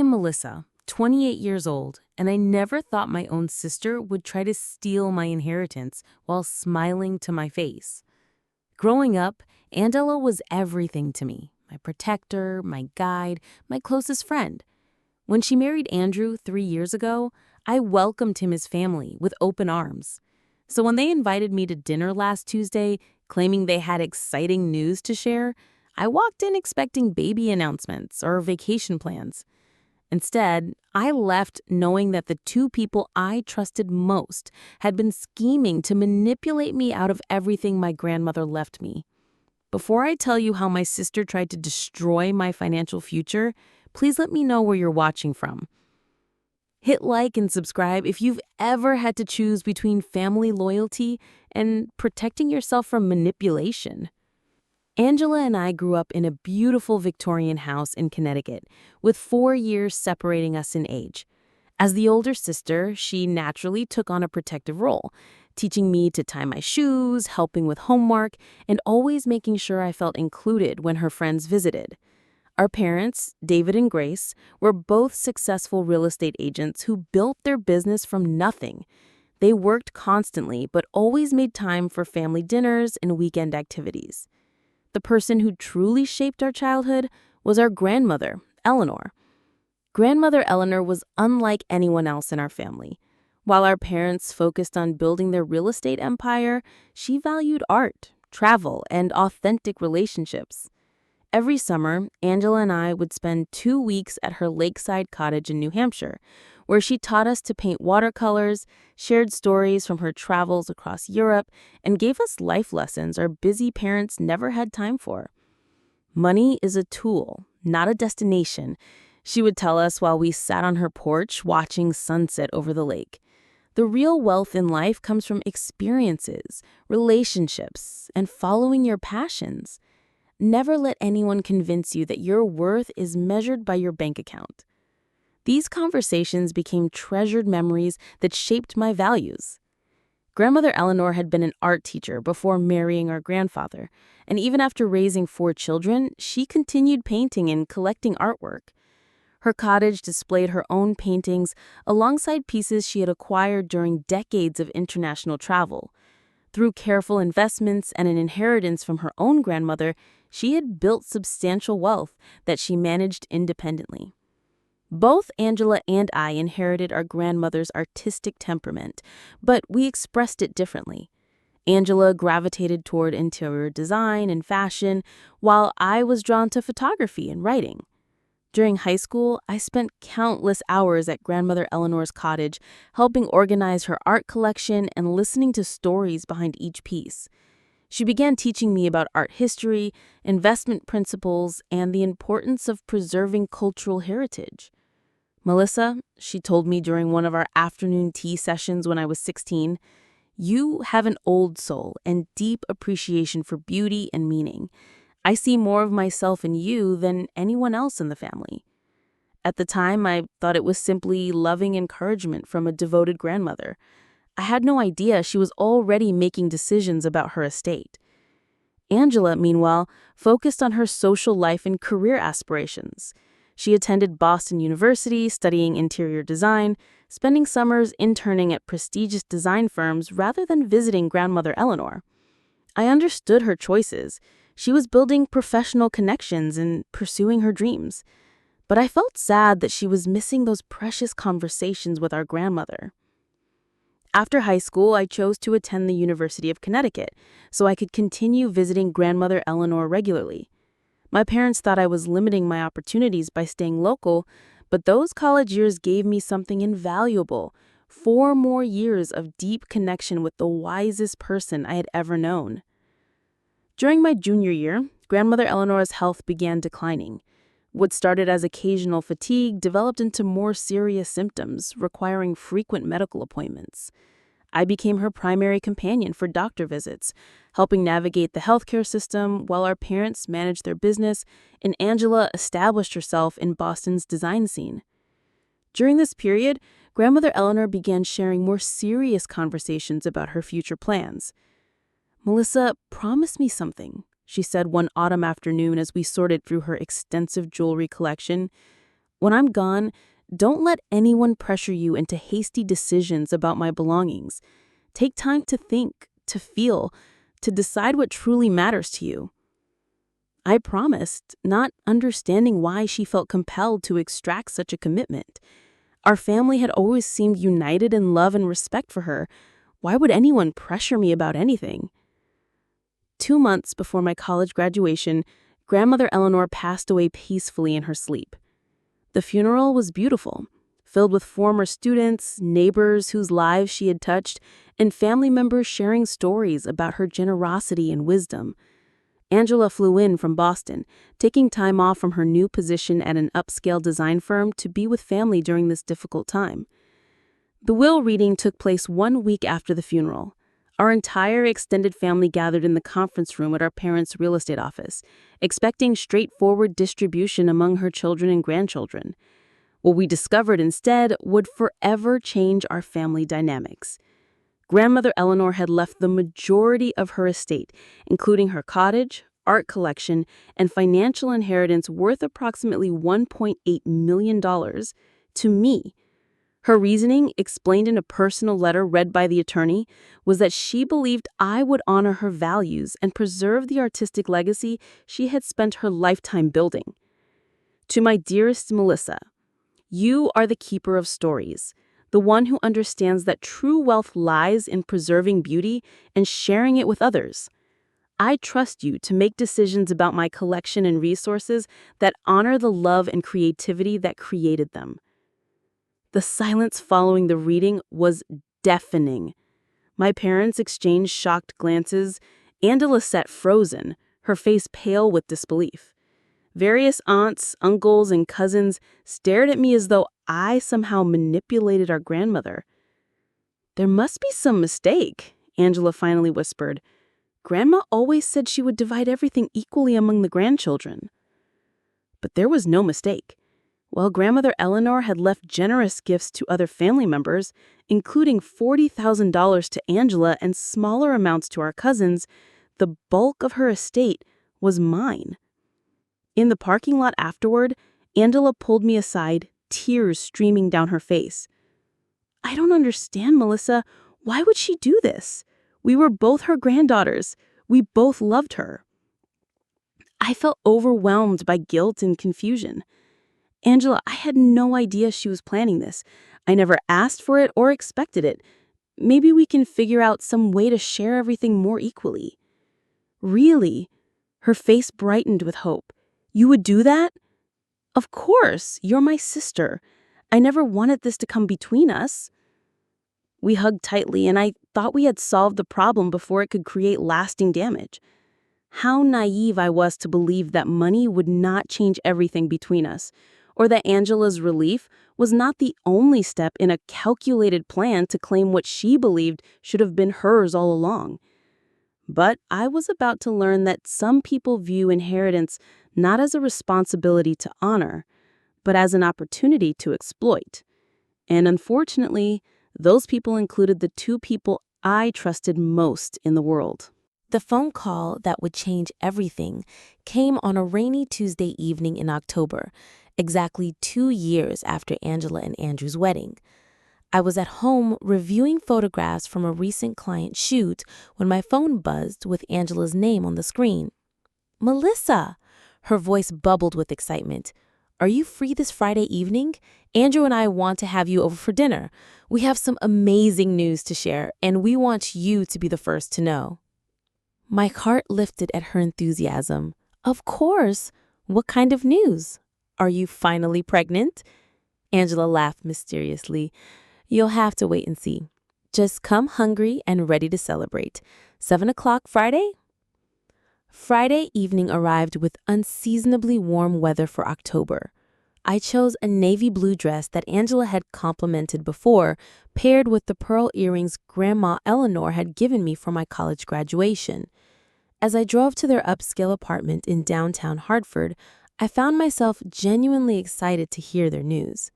am Melissa, 28 years old, and I never thought my own sister would try to steal my inheritance while smiling to my face. Growing up, Angela was everything to me, my protector, my guide, my closest friend. When she married Andrew 3 years ago, I welcomed him as family with open arms. So when they invited me to dinner last Tuesday, claiming they had exciting news to share, I walked in expecting baby announcements or vacation plans. Instead, I left knowing that the two people I trusted most had been scheming to manipulate me out of everything my grandmother left me. Before I tell you how my sister tried to destroy my financial future, please let me know where you're watching from. Hit like and subscribe if you've ever had to choose between family loyalty and protecting yourself from manipulation. Angela and I grew up in a beautiful Victorian house in Connecticut, with 4 years separating us in age. As the older sister, she naturally took on a protective role, teaching me to tie my shoes, helping with homework, and always making sure I felt included when her friends visited. Our parents, David and Grace, were both successful real estate agents who built their business from nothing. They worked constantly, but always made time for family dinners and weekend activities. The person who truly shaped our childhood was our grandmother, Eleanor. Grandmother Eleanor was unlike anyone else in our family. While our parents focused on building their real estate empire, she valued art, travel, and authentic relationships. Every summer, Angela and I would spend 2 weeks at her lakeside cottage in New Hampshire, where she taught us to paint watercolors, shared stories from her travels across Europe, and gave us life lessons our busy parents never had time for. Money is a tool, not a destination, she would tell us while we sat on her porch watching sunset over the lake. The real wealth in life comes from experiences, relationships, and following your passions. Never let anyone convince you that your worth is measured by your bank account. These conversations became treasured memories that shaped my values. Grandmother Eleanor had been an art teacher before marrying our grandfather, and even after raising 4 children, she continued painting and collecting artwork. Her cottage displayed her own paintings alongside pieces she had acquired during decades of international travel. Through careful investments and an inheritance from her own grandmother, she had built substantial wealth that she managed independently. Both Angela and I inherited our grandmother's artistic temperament, but we expressed it differently. Angela gravitated toward interior design and fashion, while I was drawn to photography and writing. During high school, I spent countless hours at Grandmother Eleanor's cottage, helping organize her art collection and listening to stories behind each piece. She began teaching me about art history, investment principles, and the importance of preserving cultural heritage. Melissa, she told me during one of our afternoon tea sessions when I was 16, you have an old soul and deep appreciation for beauty and meaning. I see more of myself in you than anyone else in the family. At the time, I thought it was simply loving encouragement from a devoted grandmother. I had no idea she was already making decisions about her estate. Angela, meanwhile, focused on her social life and career aspirations. She attended Boston University, studying interior design, spending summers interning at prestigious design firms rather than visiting Grandmother Eleanor. I understood her choices. She was building professional connections and pursuing her dreams. But I felt sad that she was missing those precious conversations with our grandmother. After high school, I chose to attend the University of Connecticut so I could continue visiting Grandmother Eleanor regularly. My parents thought I was limiting my opportunities by staying local, but those college years gave me something invaluable: 4 more years of deep connection with the wisest person I had ever known. During my junior year, Grandmother Eleanor's health began declining. What started as occasional fatigue developed into more serious symptoms, requiring frequent medical appointments. I became her primary companion for doctor visits, helping navigate the healthcare system while our parents managed their business and Angela established herself in Boston's design scene. During this period, Grandmother Eleanor began sharing more serious conversations about her future plans. "Melissa, promise me something," she said one autumn afternoon as we sorted through her extensive jewelry collection. When I'm gone, don't let anyone pressure you into hasty decisions about my belongings. Take time to think, to feel, to decide what truly matters to you." I promised, not understanding why she felt compelled to extract such a commitment. Our family had always seemed united in love and respect for her. Why would anyone pressure me about anything? 2 months before my college graduation, Grandmother Eleanor passed away peacefully in her sleep. The funeral was beautiful, filled with former students, neighbors whose lives she had touched, and family members sharing stories about her generosity and wisdom. Angela flew in from Boston, taking time off from her new position at an upscale design firm to be with family during this difficult time. The will reading took place 1 week after the funeral. Our entire extended family gathered in the conference room at our parents' real estate office, expecting straightforward distribution among her children and grandchildren. What we discovered instead would forever change our family dynamics. Grandmother Eleanor had left the majority of her estate, including her cottage, art collection, and financial inheritance worth approximately $1.8 million, to me. Her reasoning, explained in a personal letter read by the attorney, was that she believed I would honor her values and preserve the artistic legacy she had spent her lifetime building. To my dearest Melissa, you are the keeper of stories, the one who understands that true wealth lies in preserving beauty and sharing it with others. I trust you to make decisions about my collection and resources that honor the love and creativity that created them. The silence following the reading was deafening. My parents exchanged shocked glances. Angela sat frozen, her face pale with disbelief. Various aunts, uncles, and cousins stared at me as though I somehow manipulated our grandmother. "There must be some mistake," Angela finally whispered. "Grandma always said she would divide everything equally among the grandchildren." But there was no mistake. While Grandmother Eleanor had left generous gifts to other family members, including $40,000 to Angela and smaller amounts to our cousins, the bulk of her estate was mine. In the parking lot afterward, Angela pulled me aside, tears streaming down her face. "I don't understand, Melissa. Why would she do this? We were both her granddaughters. We both loved her." I felt overwhelmed by guilt and confusion. "Angela, I had no idea she was planning this. I never asked for it or expected it. Maybe we can figure out some way to share everything more equally." "Really?" Her face brightened with hope. "You would do that?" "Of course. You're my sister. I never wanted this to come between us." We hugged tightly, and I thought we had solved the problem before it could create lasting damage. How naive I was to believe that money would not change everything between us, or that Angela's relief was not the only step in a calculated plan to claim what she believed should have been hers all along. But I was about to learn that some people view inheritance not as a responsibility to honor, but as an opportunity to exploit. And unfortunately, those people included the two people I trusted most in the world. The phone call that would change everything came on a rainy Tuesday evening in October, exactly 2 years after Angela and Andrew's wedding. I was at home reviewing photographs from a recent client shoot when my phone buzzed with Angela's name on the screen. "Melissa!" Her voice bubbled with excitement. "Are you free this Friday evening? Andrew and I want to have you over for dinner. We have some amazing news to share, and we want you to be the first to know." My heart lifted at her enthusiasm. "Of course! What kind of news? Are you finally pregnant?" Angela laughed mysteriously. "You'll have to wait and see. Just come hungry and ready to celebrate. 7 o'clock Friday?" Friday evening arrived with unseasonably warm weather for October. I chose a navy blue dress that Angela had complimented before, paired with the pearl earrings Grandma Eleanor had given me for my college graduation. As I drove to their upscale apartment in downtown Hartford, I found myself genuinely excited to hear their news.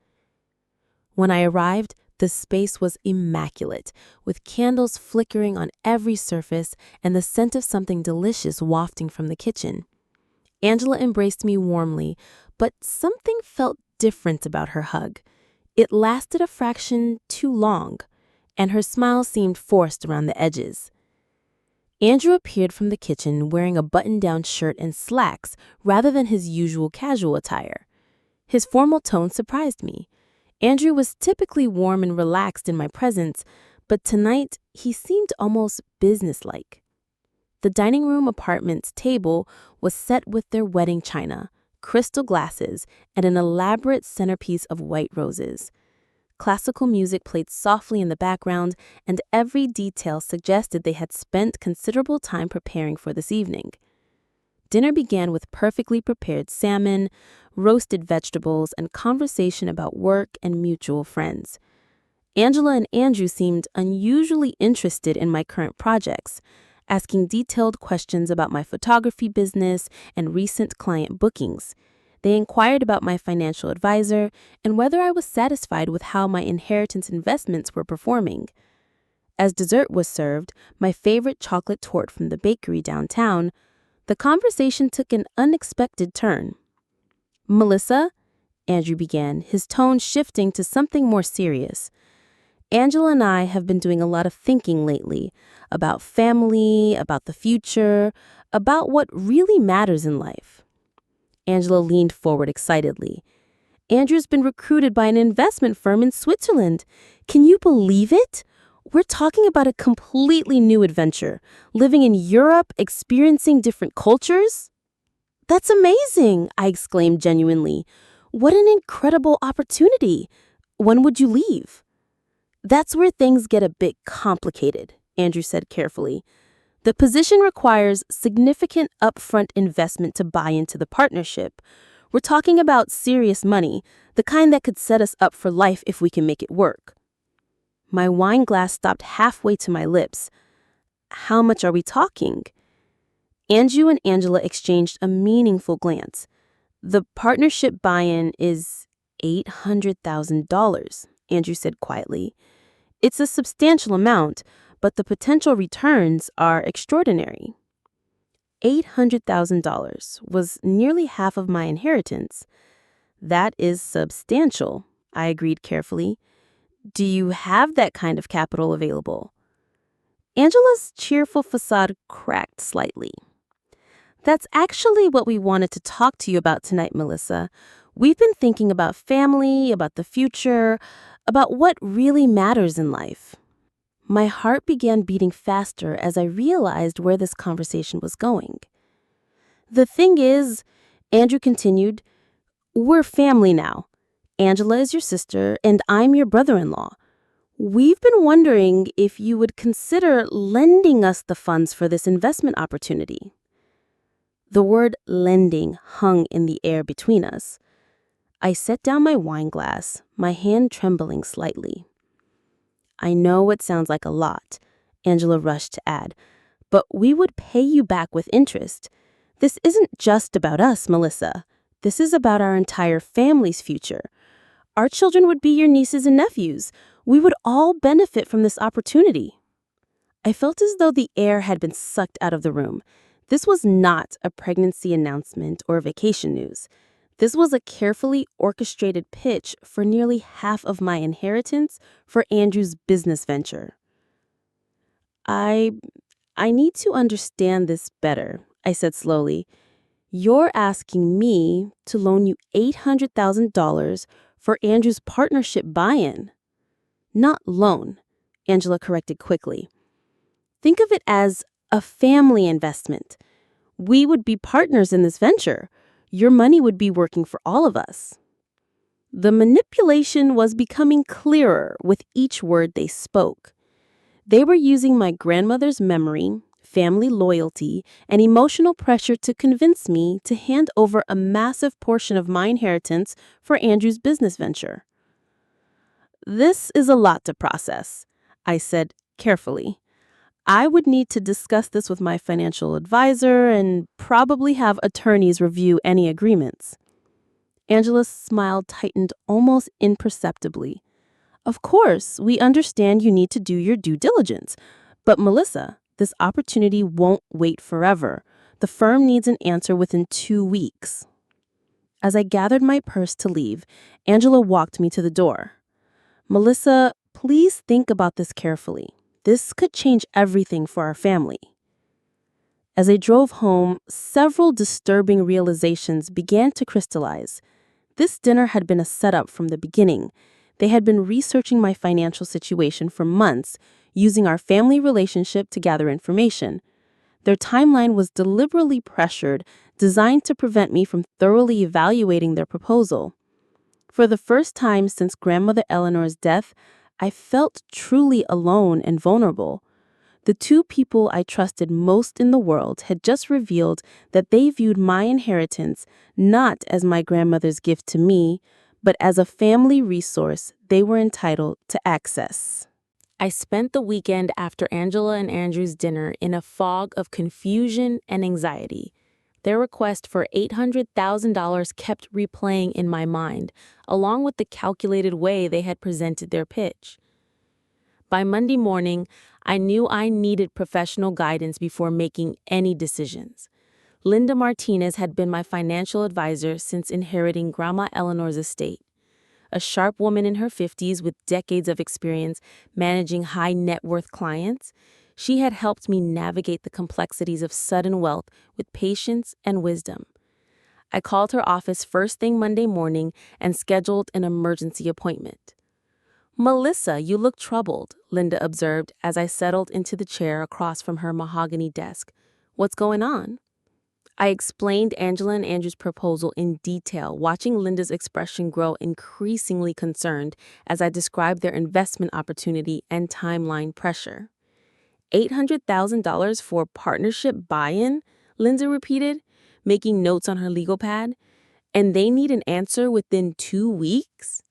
When I arrived, the space was immaculate, with candles flickering on every surface and the scent of something delicious wafting from the kitchen. Angela embraced me warmly, but something felt different about her hug. It lasted a fraction too long, and her smile seemed forced around the edges. Andrew appeared from the kitchen wearing a button-down shirt and slacks rather than his usual casual attire. His formal tone surprised me. Andrew was typically warm and relaxed in my presence, but tonight he seemed almost businesslike. The dining room apartment's table was set with their wedding china, crystal glasses, and an elaborate centerpiece of white roses. Classical music played softly in the background, and every detail suggested they had spent considerable time preparing for this evening. Dinner began with perfectly prepared salmon, roasted vegetables, and conversation about work and mutual friends. Angela and Andrew seemed unusually interested in my current projects, asking detailed questions about my photography business and recent client bookings. They inquired about my financial advisor and whether I was satisfied with how my inheritance investments were performing. As dessert was served, my favorite chocolate torte from the bakery downtown, the conversation took an unexpected turn. "Melissa," Andrew began, his tone shifting to something more serious. "Angela and I have been doing a lot of thinking lately about family, about the future, about what really matters in life." Angela leaned forward excitedly. "Andrew's been recruited by an investment firm in Switzerland. Can you believe it? We're talking about a completely new adventure, living in Europe, experiencing different cultures." "That's amazing," I exclaimed genuinely. "What an incredible opportunity. When would you leave?" "That's where things get a bit complicated," Andrew said carefully. "The position requires significant upfront investment to buy into the partnership. We're talking about serious money, the kind that could set us up for life if we can make it work." My wine glass stopped halfway to my lips. "How much are we talking?" Andrew and Angela exchanged a meaningful glance. "The partnership buy-in is $800,000, Andrew said quietly. "It's a substantial amount, but the potential returns are extraordinary." $800,000 was nearly half of my inheritance. "That is substantial," I agreed carefully. "Do you have that kind of capital available?" Angela's cheerful facade cracked slightly. "That's actually what we wanted to talk to you about tonight, Melissa. We've been thinking about family, about the future, about what really matters in life." My heart began beating faster as I realized where this conversation was going. "The thing is," Andrew continued, "we're family now. Angela is your sister, and I'm your brother-in-law. We've been wondering if you would consider lending us the funds for this investment opportunity." The word lending hung in the air between us. I set down my wine glass, my hand trembling slightly. "I know it sounds like a lot," Angela rushed to add, "but we would pay you back with interest. This isn't just about us, Melissa. This is about our entire family's future. Our children would be your nieces and nephews. We would all benefit from this opportunity." I felt as though the air had been sucked out of the room. This was not a pregnancy announcement or vacation news. This was a carefully orchestrated pitch for nearly half of my inheritance for Andrew's business venture. I need to understand this better," I said slowly. "You're asking me to loan you $800,000 for Andrew's partnership buy-in." "Not loan," Angela corrected quickly. "Think of it as a family investment. We would be partners in this venture. Your money would be working for all of us." The manipulation was becoming clearer with each word they spoke. They were using my grandmother's memory, family loyalty, and emotional pressure to convince me to hand over a massive portion of my inheritance for Andrew's business venture. "This is a lot to process," I said carefully. "I would need to discuss this with my financial advisor and probably have attorneys review any agreements." Angela's smile tightened almost imperceptibly. "Of course, we understand you need to do your due diligence. But Melissa, this opportunity won't wait forever. The firm needs an answer within 2 weeks." As I gathered my purse to leave, Angela walked me to the door. Melissa, please think about this carefully. This could change everything for our family. As I drove home, several disturbing realizations began to crystallize. This dinner had been a setup from the beginning. They had been researching my financial situation for months, using our family relationship to gather information. Their timeline was deliberately pressured, designed to prevent me from thoroughly evaluating their proposal. For the first time since Grandmother Eleanor's death, I felt truly alone and vulnerable. The two people I trusted most in the world had just revealed that they viewed my inheritance not as my grandmother's gift to me, but as a family resource they were entitled to access. I spent the weekend after Angela and Andrew's dinner in a fog of confusion and anxiety. Their request for $800,000 kept replaying in my mind, along with the calculated way they had presented their pitch. By Monday morning, I knew I needed professional guidance before making any decisions. Linda Martinez had been my financial advisor since inheriting Grandma Eleanor's estate. A sharp woman in her 50s with decades of experience managing high net worth clients, she had helped me navigate the complexities of sudden wealth with patience and wisdom. I called her office first thing Monday morning and scheduled an emergency appointment. "Melissa, you look troubled," Linda observed as I settled into the chair across from her mahogany desk. "What's going on?" I explained Angela and Andrew's proposal in detail, watching Linda's expression grow increasingly concerned as I described their investment opportunity and timeline pressure. $800,000 for partnership buy-in, Linda repeated, making notes on her legal pad. And they need an answer within 2 weeks?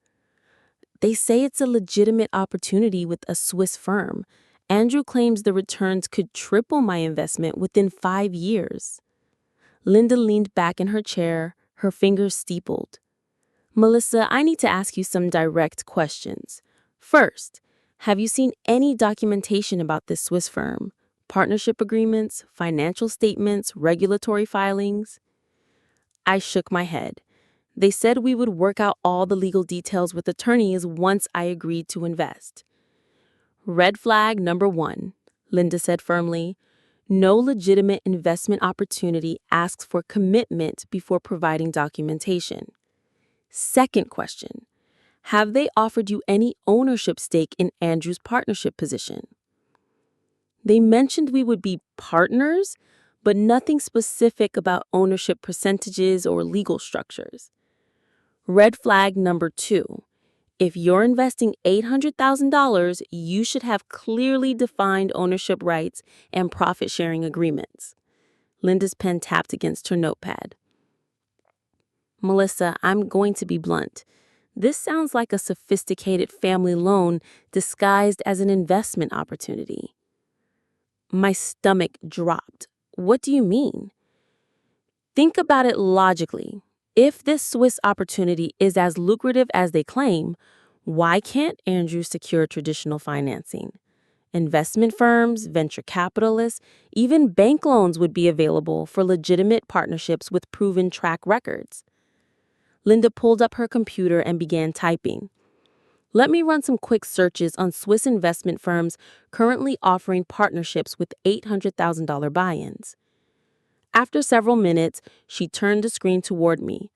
They say it's a legitimate opportunity with a Swiss firm. Andrew claims the returns could triple my investment within 5 years. Linda leaned back in her chair, her fingers steepled. "Melissa, I need to ask you some direct questions. First, have you seen any documentation about this Swiss firm? Partnership agreements, financial statements, regulatory filings?" I shook my head. They said we would work out all the legal details with attorneys once I agreed to invest. "Red flag number 1, Linda said firmly. No legitimate investment opportunity asks for commitment before providing documentation. Second question, have they offered you any ownership stake in Andrew's partnership position? They mentioned we would be partners, but nothing specific about ownership percentages or legal structures. Red flag number 2, if you're investing $800,000, you should have clearly defined ownership rights and profit-sharing agreements. Linda's pen tapped against her notepad. "Melissa, I'm going to be blunt. This sounds like a sophisticated family loan disguised as an investment opportunity." My stomach dropped. "What do you mean?" "Think about it logically. If this Swiss opportunity is as lucrative as they claim, why can't Andrew secure traditional financing? Investment firms, venture capitalists, even bank loans would be available for legitimate partnerships with proven track records." Linda pulled up her computer and began typing. "Let me run some quick searches on Swiss investment firms currently offering partnerships with $800,000 buy-ins." After several minutes, she turned the screen toward me.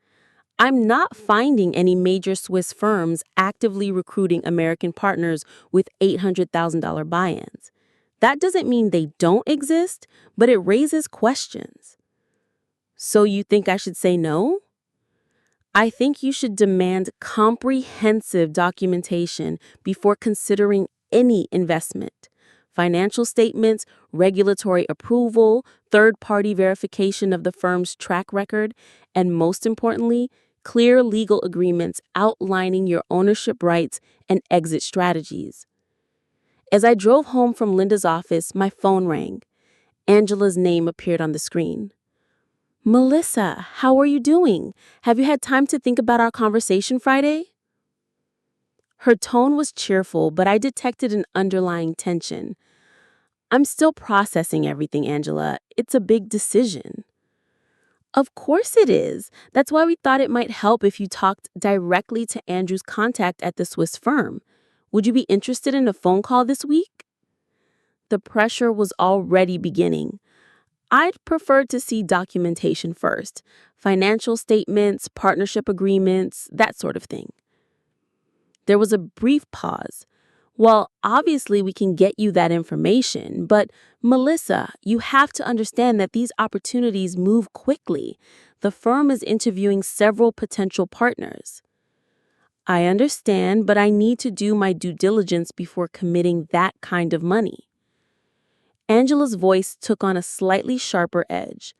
"I'm not finding any major Swiss firms actively recruiting American partners with $800,000 buy-ins. That doesn't mean they don't exist, but it raises questions." "So you think I should say no?" "I think you should demand comprehensive documentation before considering any investment. Financial statements, regulatory approval, third-party verification of the firm's track record, and most importantly, clear legal agreements outlining your ownership rights and exit strategies." As I drove home from Linda's office, my phone rang. Angela's name appeared on the screen. "Melissa, how are you doing? Have you had time to think about our conversation Friday?" Her tone was cheerful, but I detected an underlying tension. "I'm still processing everything, Angela. It's a big decision." Of course it is. That's why we thought it might help if you talked directly to Andrew's contact at the Swiss firm. Would you be interested in a phone call this week? The pressure was already beginning. I'd prefer to see documentation first, financial statements, partnership agreements, that sort of thing. There was a brief pause. Well, obviously, we can get you that information, but Melissa, you have to understand that these opportunities move quickly. The firm is interviewing several potential partners. I understand, but I need to do my due diligence before committing that kind of money. Angela's voice took on a slightly sharper edge.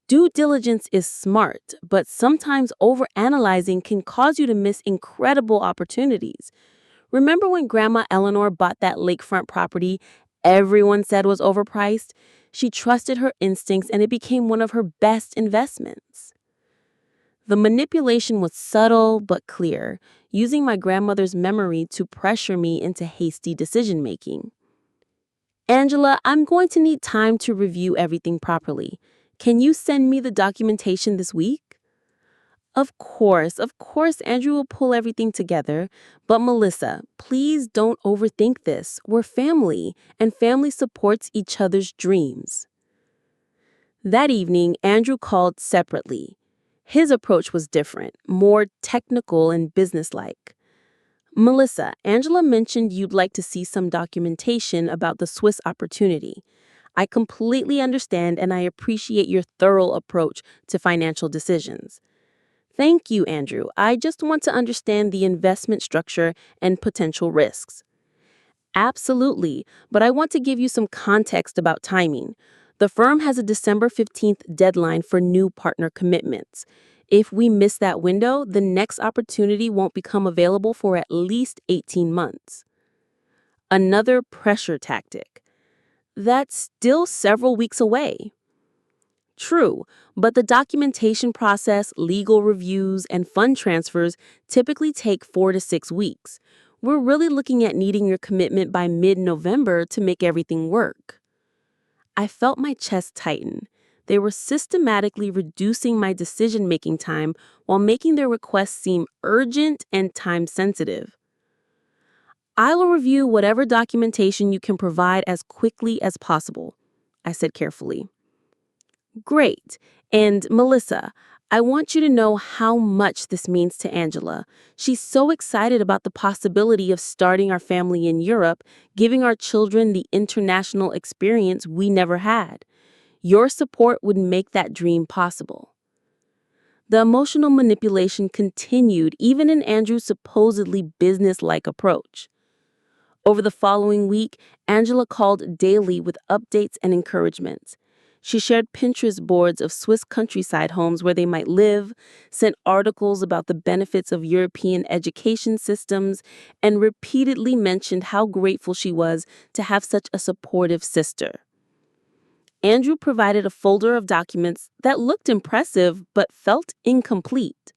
Due diligence is smart, but sometimes overanalyzing can cause you to miss incredible opportunities. Remember when Grandma Eleanor bought that lakefront property everyone said was overpriced? She trusted her instincts and it became one of her best investments. The manipulation was subtle but clear, using my grandmother's memory to pressure me into hasty decision-making. Angela, I'm going to need time to review everything properly. Can you send me the documentation this week? Of course, Andrew will pull everything together. But Melissa, please don't overthink this. We're family, and family supports each other's dreams. That evening, Andrew called separately. His approach was different, more technical and businesslike. Melissa, Angela mentioned you'd like to see some documentation about the Swiss opportunity. I completely understand and I appreciate your thorough approach to financial decisions. Thank you, Andrew. I just want to understand the investment structure and potential risks. Absolutely, but I want to give you some context about timing. The firm has a December 15th deadline for new partner commitments. If we miss that window, the next opportunity won't become available for at least 18 months. Another pressure tactic. That's still several weeks away. True, but the documentation process, legal reviews, and fund transfers typically take 4 to 6 weeks. We're really looking at needing your commitment by mid-November to make everything work. I felt my chest tighten. They were systematically reducing my decision-making time while making their requests seem urgent and time-sensitive. I will review whatever documentation you can provide as quickly as possible, I said carefully. Great. And Melissa, I want you to know how much this means to Angela. She's so excited about the possibility of starting our family in Europe, giving our children the international experience we never had. Your support would make that dream possible. The emotional manipulation continued even in Andrew's supposedly business-like approach. Over the following week, Angela called daily with updates and encouragements. She shared Pinterest boards of Swiss countryside homes where they might live, sent articles about the benefits of European education systems, and repeatedly mentioned how grateful she was to have such a supportive sister. Andrew provided a folder of documents that looked impressive but felt incomplete.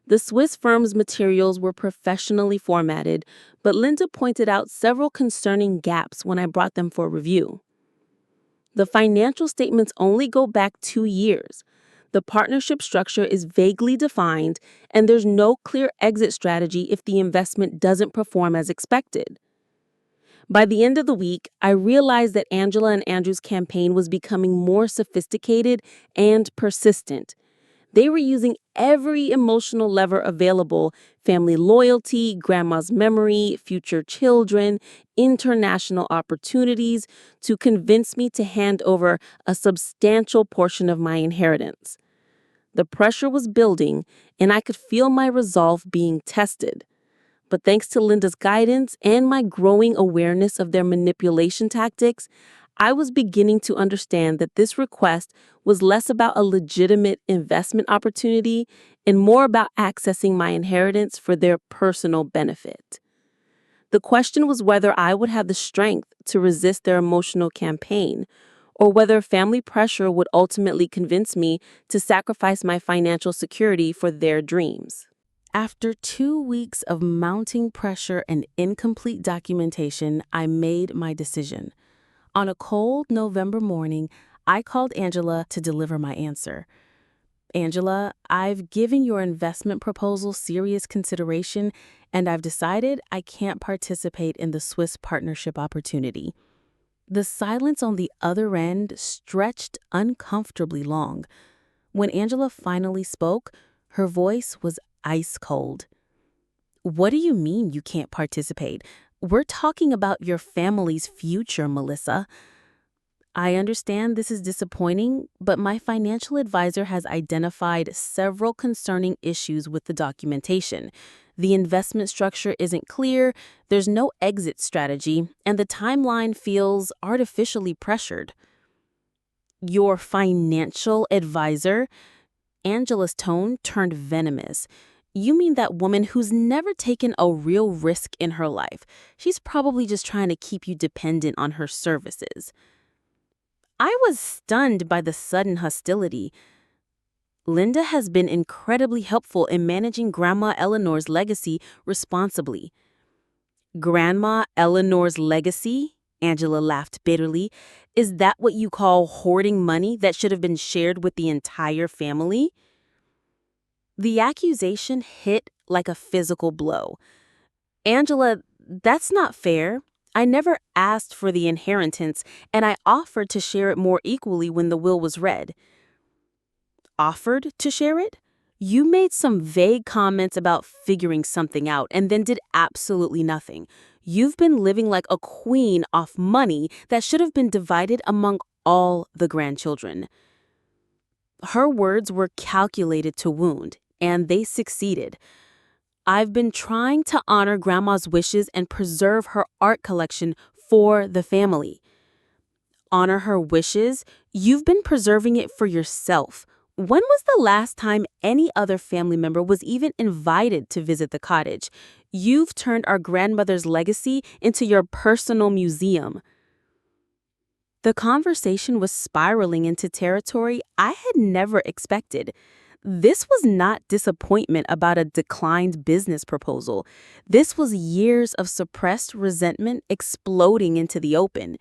The Swiss firm's materials were professionally formatted, but Linda pointed out several concerning gaps when I brought them for review. The financial statements only go back 2 years. The partnership structure is vaguely defined, and there's no clear exit strategy if the investment doesn't perform as expected. By the end of the week, I realized that Angela and Andrew's campaign was becoming more sophisticated and persistent. They were using every emotional lever available: family loyalty, grandma's memory, future children, international opportunities to convince me to hand over a substantial portion of my inheritance. The pressure was building, and I could feel my resolve being tested. But thanks to Linda's guidance and my growing awareness of their manipulation tactics, I was beginning to understand that this request was less about a legitimate investment opportunity and more about accessing my inheritance for their personal benefit. The question was whether I would have the strength to resist their emotional campaign, or whether family pressure would ultimately convince me to sacrifice my financial security for their dreams. After 2 weeks of mounting pressure and incomplete documentation, I made my decision. On a cold November morning, I called Angela to deliver my answer. Angela, I've given your investment proposal serious consideration, and I've decided I can't participate in the Swiss partnership opportunity. The silence on the other end stretched uncomfortably long. When Angela finally spoke, her voice was ice cold. What do you mean you can't participate? We're talking about your family's future, Melissa. I understand this is disappointing, but my financial advisor has identified several concerning issues with the documentation. The investment structure isn't clear, there's no exit strategy, and the timeline feels artificially pressured. Your financial advisor? Angela's tone turned venomous. You mean that woman who's never taken a real risk in her life? She's probably just trying to keep you dependent on her services. I was stunned by the sudden hostility. Linda has been incredibly helpful in managing Grandma Eleanor's legacy responsibly. Grandma Eleanor's legacy? Angela laughed bitterly. Is that what you call hoarding money that should have been shared with the entire family? The accusation hit like a physical blow. Angela, that's not fair. I never asked for the inheritance, and I offered to share it more equally when the will was read. Offered to share it? You made some vague comments about figuring something out and then did absolutely nothing. You've been living like a queen off money that should have been divided among all the grandchildren. Her words were calculated to wound, and they succeeded. I've been trying to honor Grandma's wishes and preserve her art collection for the family. Honor her wishes? You've been preserving it for yourself. When was the last time any other family member was even invited to visit the cottage? You've turned our grandmother's legacy into your personal museum. The conversation was spiraling into territory I had never expected. This was not disappointment about a declined business proposal. This was years of suppressed resentment exploding into the open.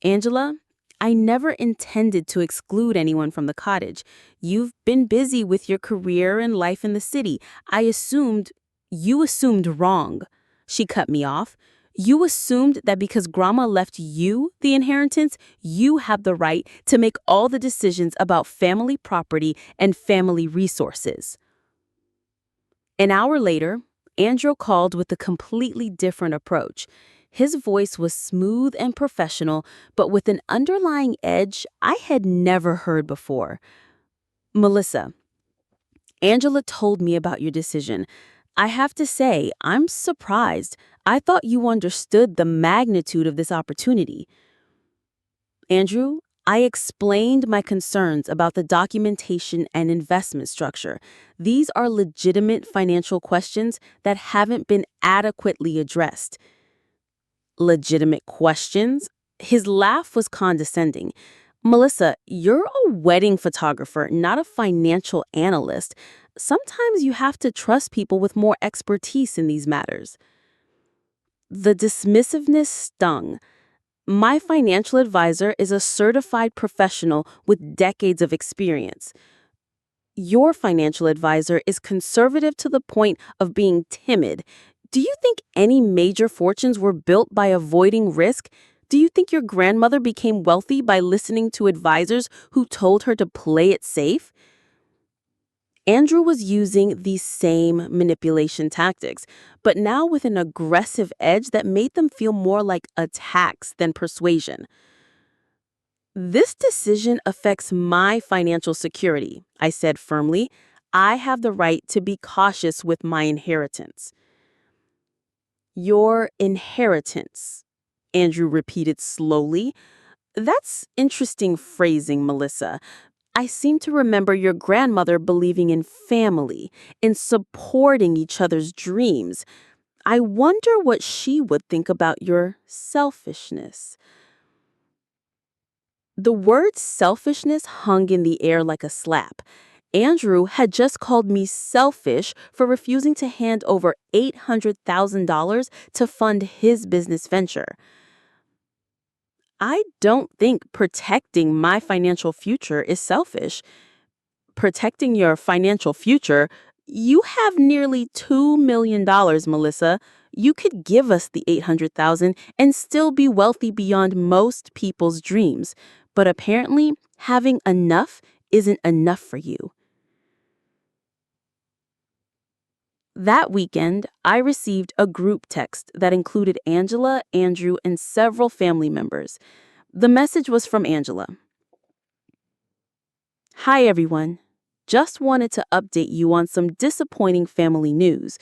Angela, I never intended to exclude anyone from the cottage. You've been busy with your career and life in the city. You assumed wrong. She cut me off. You assumed that because Grandma left you the inheritance, you have the right to make all the decisions about family property and family resources. An hour later, Andrew called with a completely different approach. His voice was smooth and professional, but with an underlying edge I had never heard before. Melissa, Angela told me about your decision. I have to say, I'm surprised. I thought you understood the magnitude of this opportunity. Andrew, I explained my concerns about the documentation and investment structure. These are legitimate financial questions that haven't been adequately addressed. Legitimate questions? His laugh was condescending. Melissa, you're a wedding photographer, not a financial analyst. Sometimes you have to trust people with more expertise in these matters. The dismissiveness stung. My financial advisor is a certified professional with decades of experience. Your financial advisor is conservative to the point of being timid. Do you think any major fortunes were built by avoiding risk? Do you think your grandmother became wealthy by listening to advisors who told her to play it safe? Andrew was using these same manipulation tactics, but now with an aggressive edge that made them feel more like attacks than persuasion. This decision affects my financial security, I said firmly. I have the right to be cautious with my inheritance. Your inheritance, Andrew repeated slowly. That's interesting phrasing, Melissa. I seem to remember your grandmother believing in family, in supporting each other's dreams. I wonder what she would think about your selfishness. The word selfishness hung in the air like a slap. Andrew had just called me selfish for refusing to hand over $800,000 to fund his business venture. I don't think protecting my financial future is selfish. Protecting your financial future, you have nearly $2 million, Melissa. You could give us the 800,000 and still be wealthy beyond most people's dreams. But apparently, having enough isn't enough for you. That weekend, I received a group text that included Angela, Andrew, and several family members. The message was from Angela. Hi, everyone. Just wanted to update you on some disappointing family news.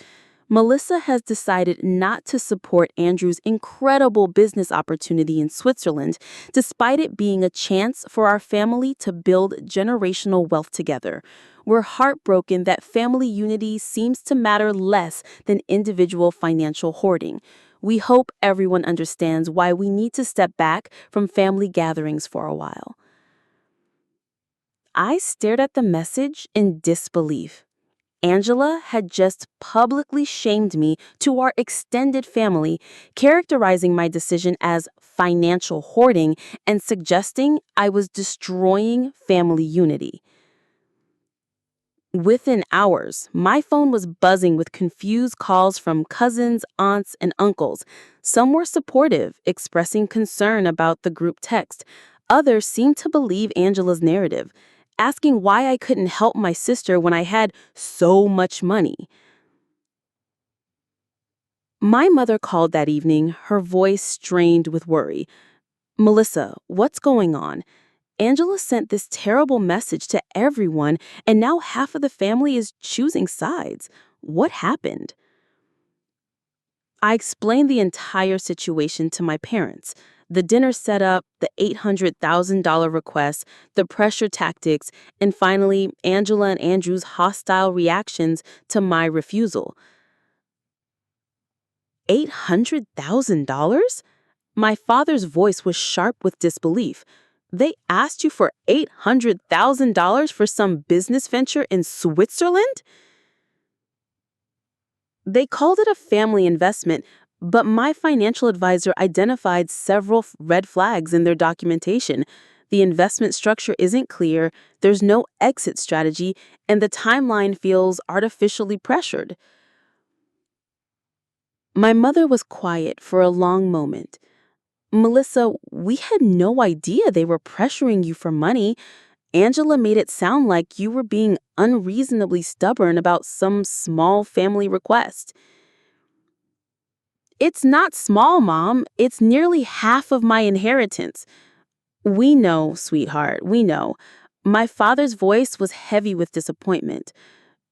Melissa has decided not to support Andrew's incredible business opportunity in Switzerland, despite it being a chance for our family to build generational wealth together. We're heartbroken that family unity seems to matter less than individual financial hoarding. We hope everyone understands why we need to step back from family gatherings for a while. I stared at the message in disbelief. Angela had just publicly shamed me to our extended family, characterizing my decision as financial hoarding and suggesting I was destroying family unity. Within hours, my phone was buzzing with confused calls from cousins, aunts, and uncles. Some were supportive, expressing concern about the group text. Others seemed to believe Angela's narrative, asking why I couldn't help my sister when I had so much money. My mother called that evening, her voice strained with worry. Melissa, what's going on? Angela sent this terrible message to everyone, and now half of the family is choosing sides. What happened? I explained the entire situation to my parents. The dinner setup, the $800,000 request, the pressure tactics, and finally, Angela and Andrew's hostile reactions to my refusal. $800,000? My father's voice was sharp with disbelief. They asked you for $800,000 for some business venture in Switzerland? They called it a family investment, but my financial advisor identified several red flags in their documentation. The investment structure isn't clear, there's no exit strategy, and the timeline feels artificially pressured. My mother was quiet for a long moment. Melissa, we had no idea they were pressuring you for money. Angela made it sound like you were being unreasonably stubborn about some small family request. It's not small, Mom. It's nearly half of my inheritance. We know, sweetheart, we know. My father's voice was heavy with disappointment.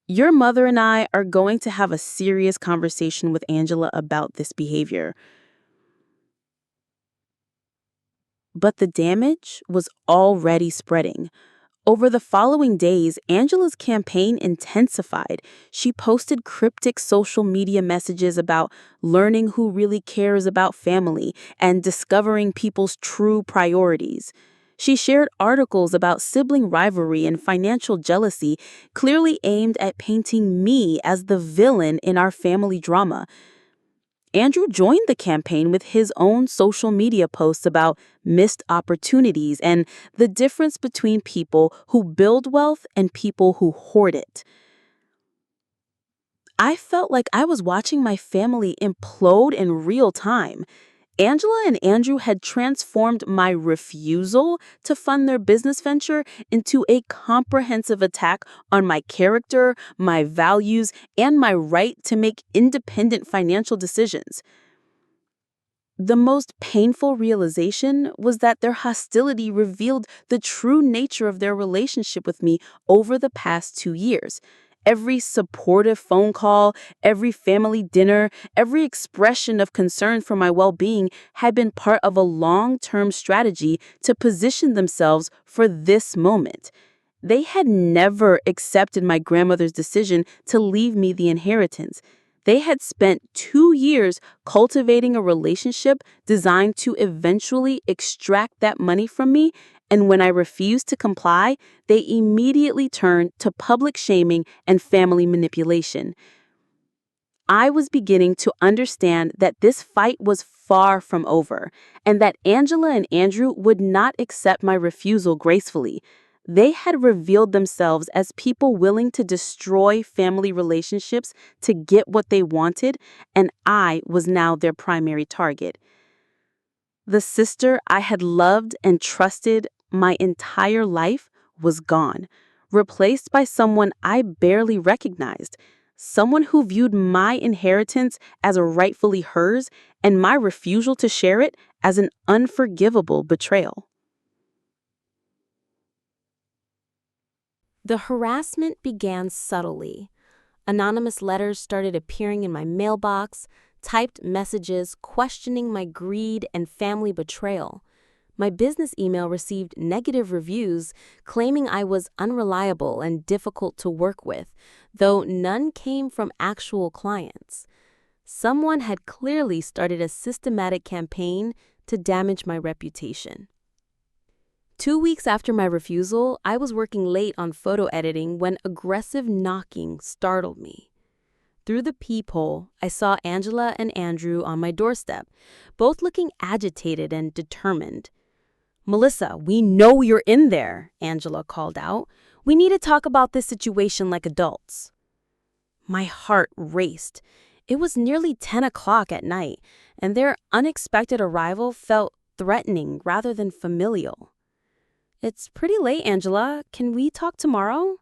Your mother and I are going to have a serious conversation with Angela about this behavior. But the damage was already spreading. Over the following days, Angela's campaign intensified. She posted cryptic social media messages about learning who really cares about family and discovering people's true priorities. She shared articles about sibling rivalry and financial jealousy, clearly aimed at painting me as the villain in our family drama. Andrew joined the campaign with his own social media posts about missed opportunities and the difference between people who build wealth and people who hoard it. I felt like I was watching my family implode in real time. Angela and Andrew had transformed my refusal to fund their business venture into a comprehensive attack on my character, my values, and my right to make independent financial decisions. The most painful realization was that their hostility revealed the true nature of their relationship with me over the past 2 years. Every supportive phone call, every family dinner, every expression of concern for my well-being had been part of a long-term strategy to position themselves for this moment. They had never accepted my grandmother's decision to leave me the inheritance. They had spent 2 years cultivating a relationship designed to eventually extract that money from me, and when I refused to comply, they immediately turned to public shaming and family manipulation. I was beginning to understand that this fight was far from over, and that Angela and Andrew would not accept my refusal gracefully. They had revealed themselves as people willing to destroy family relationships to get what they wanted, and I was now their primary target. The sister I had loved and trusted my entire life was gone, replaced by someone I barely recognized, someone who viewed my inheritance as rightfully hers and my refusal to share it as an unforgivable betrayal. The harassment began subtly. Anonymous letters started appearing in my mailbox, typed messages questioning my greed and family betrayal. My business email received negative reviews claiming I was unreliable and difficult to work with, though none came from actual clients. Someone had clearly started a systematic campaign to damage my reputation. 2 weeks after my refusal, I was working late on photo editing when aggressive knocking startled me. Through the peephole, I saw Angela and Andrew on my doorstep, both looking agitated and determined. "Melissa, we know you're in there," Angela called out. "We need to talk about this situation like adults." My heart raced. It was nearly 10 o'clock at night, and their unexpected arrival felt threatening rather than familial. "It's pretty late, Angela. Can we talk tomorrow?"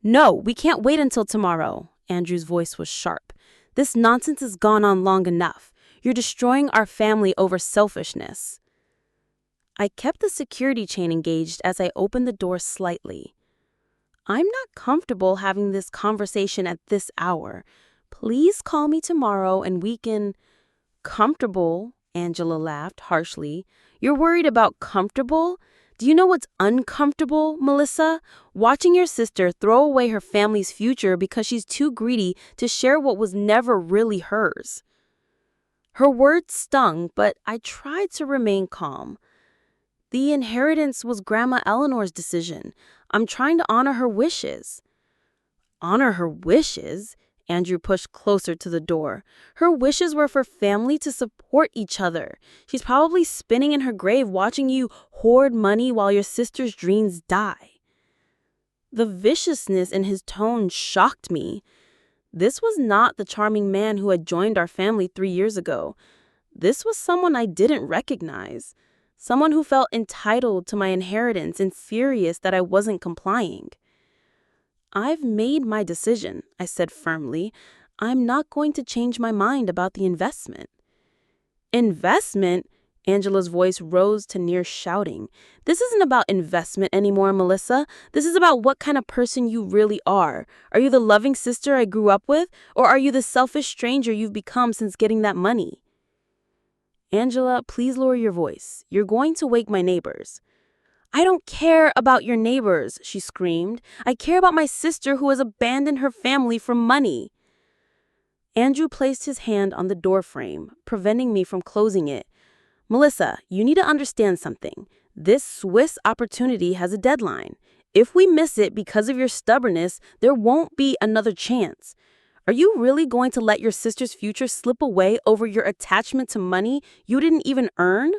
"No, we can't wait until tomorrow." Andrew's voice was sharp. "This nonsense has gone on long enough. You're destroying our family over selfishness." I kept the security chain engaged as I opened the door slightly. "I'm not comfortable having this conversation at this hour. Please call me tomorrow and we can—" "Comfortable?" Angela laughed harshly. "You're worried about comfortable? Do you know what's uncomfortable, Melissa? Watching your sister throw away her family's future because she's too greedy to share what was never really hers." Her words stung, but I tried to remain calm. "The inheritance was Grandma Eleanor's decision. I'm trying to honor her wishes." "Honor her wishes?" Andrew pushed closer to the door. "Her wishes were for family to support each other. She's probably spinning in her grave watching you hoard money while your sister's dreams die." The viciousness in his tone shocked me. This was not the charming man who had joined our family 3 years ago. This was someone I didn't recognize. Someone who felt entitled to my inheritance and furious that I wasn't complying. "I've made my decision," I said firmly. "I'm not going to change my mind about the investment." "Investment?" Angela's voice rose to near shouting. "This isn't about investment anymore, Melissa. This is about what kind of person you really are. Are you the loving sister I grew up with, or are you the selfish stranger you've become since getting that money?" "Angela, please lower your voice. You're going to wake my neighbors." "I don't care about your neighbors," she screamed. "I care about my sister who has abandoned her family for money." Andrew placed his hand on the door frame, preventing me from closing it. "Melissa, you need to understand something. This Swiss opportunity has a deadline. If we miss it because of your stubbornness, there won't be another chance. Are you really going to let your sister's future slip away over your attachment to money you didn't even earn?"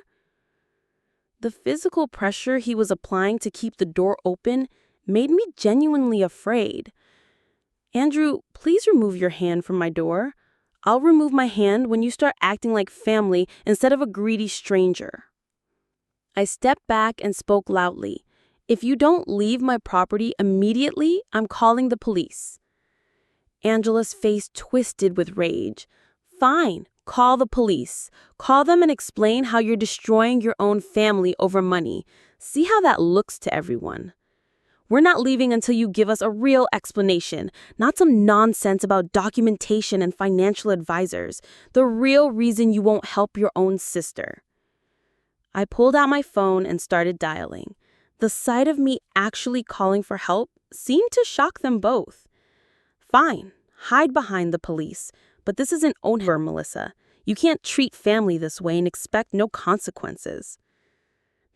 The physical pressure he was applying to keep the door open made me genuinely afraid. "Andrew, please remove your hand from my door. I'll remove my hand when you start acting like family instead of a greedy stranger." I stepped back and spoke loudly. "If you don't leave my property immediately, I'm calling the police." Angela's face twisted with rage. "Fine. Call the police. Call them and explain how you're destroying your own family over money. See how that looks to everyone. We're not leaving until you give us a real explanation, not some nonsense about documentation and financial advisors. The real reason you won't help your own sister." I pulled out my phone and started dialing. The sight of me actually calling for help seemed to shock them both. "Fine. Hide behind the police. But this isn't over, Melissa. You can't treat family this way and expect no consequences."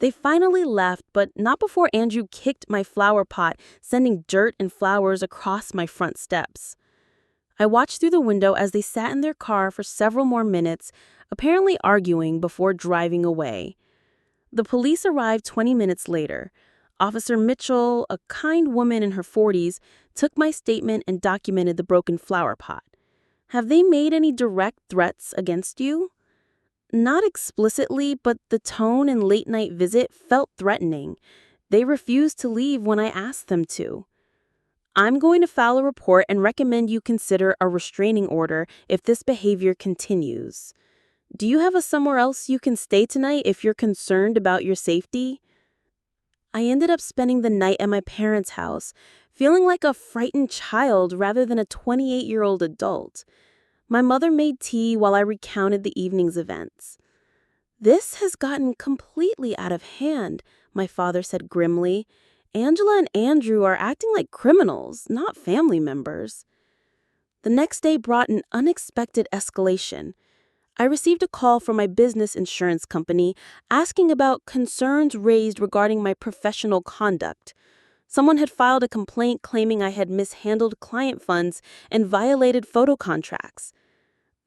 They finally left, but not before Andrew kicked my flower pot, sending dirt and flowers across my front steps. I watched through the window as they sat in their car for several more minutes, apparently arguing before driving away. The police arrived 20 minutes later. Officer Mitchell, a kind woman in her 40s, took my statement and documented the broken flower pot. Have they made any direct threats against you? Not explicitly, but the tone and late-night visit felt threatening. They refused to leave when I asked them to. I'm going to file a report and recommend you consider a restraining order if this behavior continues. Do you have somewhere else you can stay tonight if you're concerned about your safety? I ended up spending the night at my parents' house, feeling like a frightened child rather than a 28-year-old adult. My mother made tea while I recounted the evening's events. This has gotten completely out of hand, my father said grimly. Angela and Andrew are acting like criminals, not family members. The next day brought an unexpected escalation. I received a call from my business insurance company asking about concerns raised regarding my professional conduct. Someone had filed a complaint claiming I had mishandled client funds and violated photo contracts.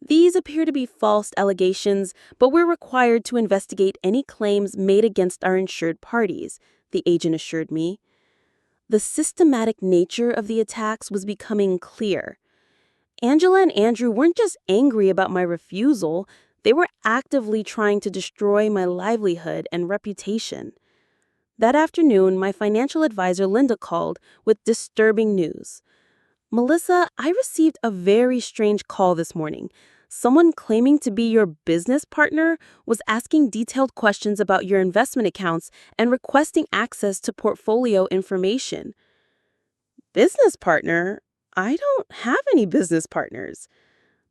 These appear to be false allegations, but we're required to investigate any claims made against our insured parties, the agent assured me. The systematic nature of the attacks was becoming clear. Angela and Andrew weren't just angry about my refusal, they were actively trying to destroy my livelihood and reputation. That afternoon, my financial advisor Linda called with disturbing news. Melissa, I received a very strange call this morning. Someone claiming to be your business partner was asking detailed questions about your investment accounts and requesting access to portfolio information. Business partner? I don't have any business partners.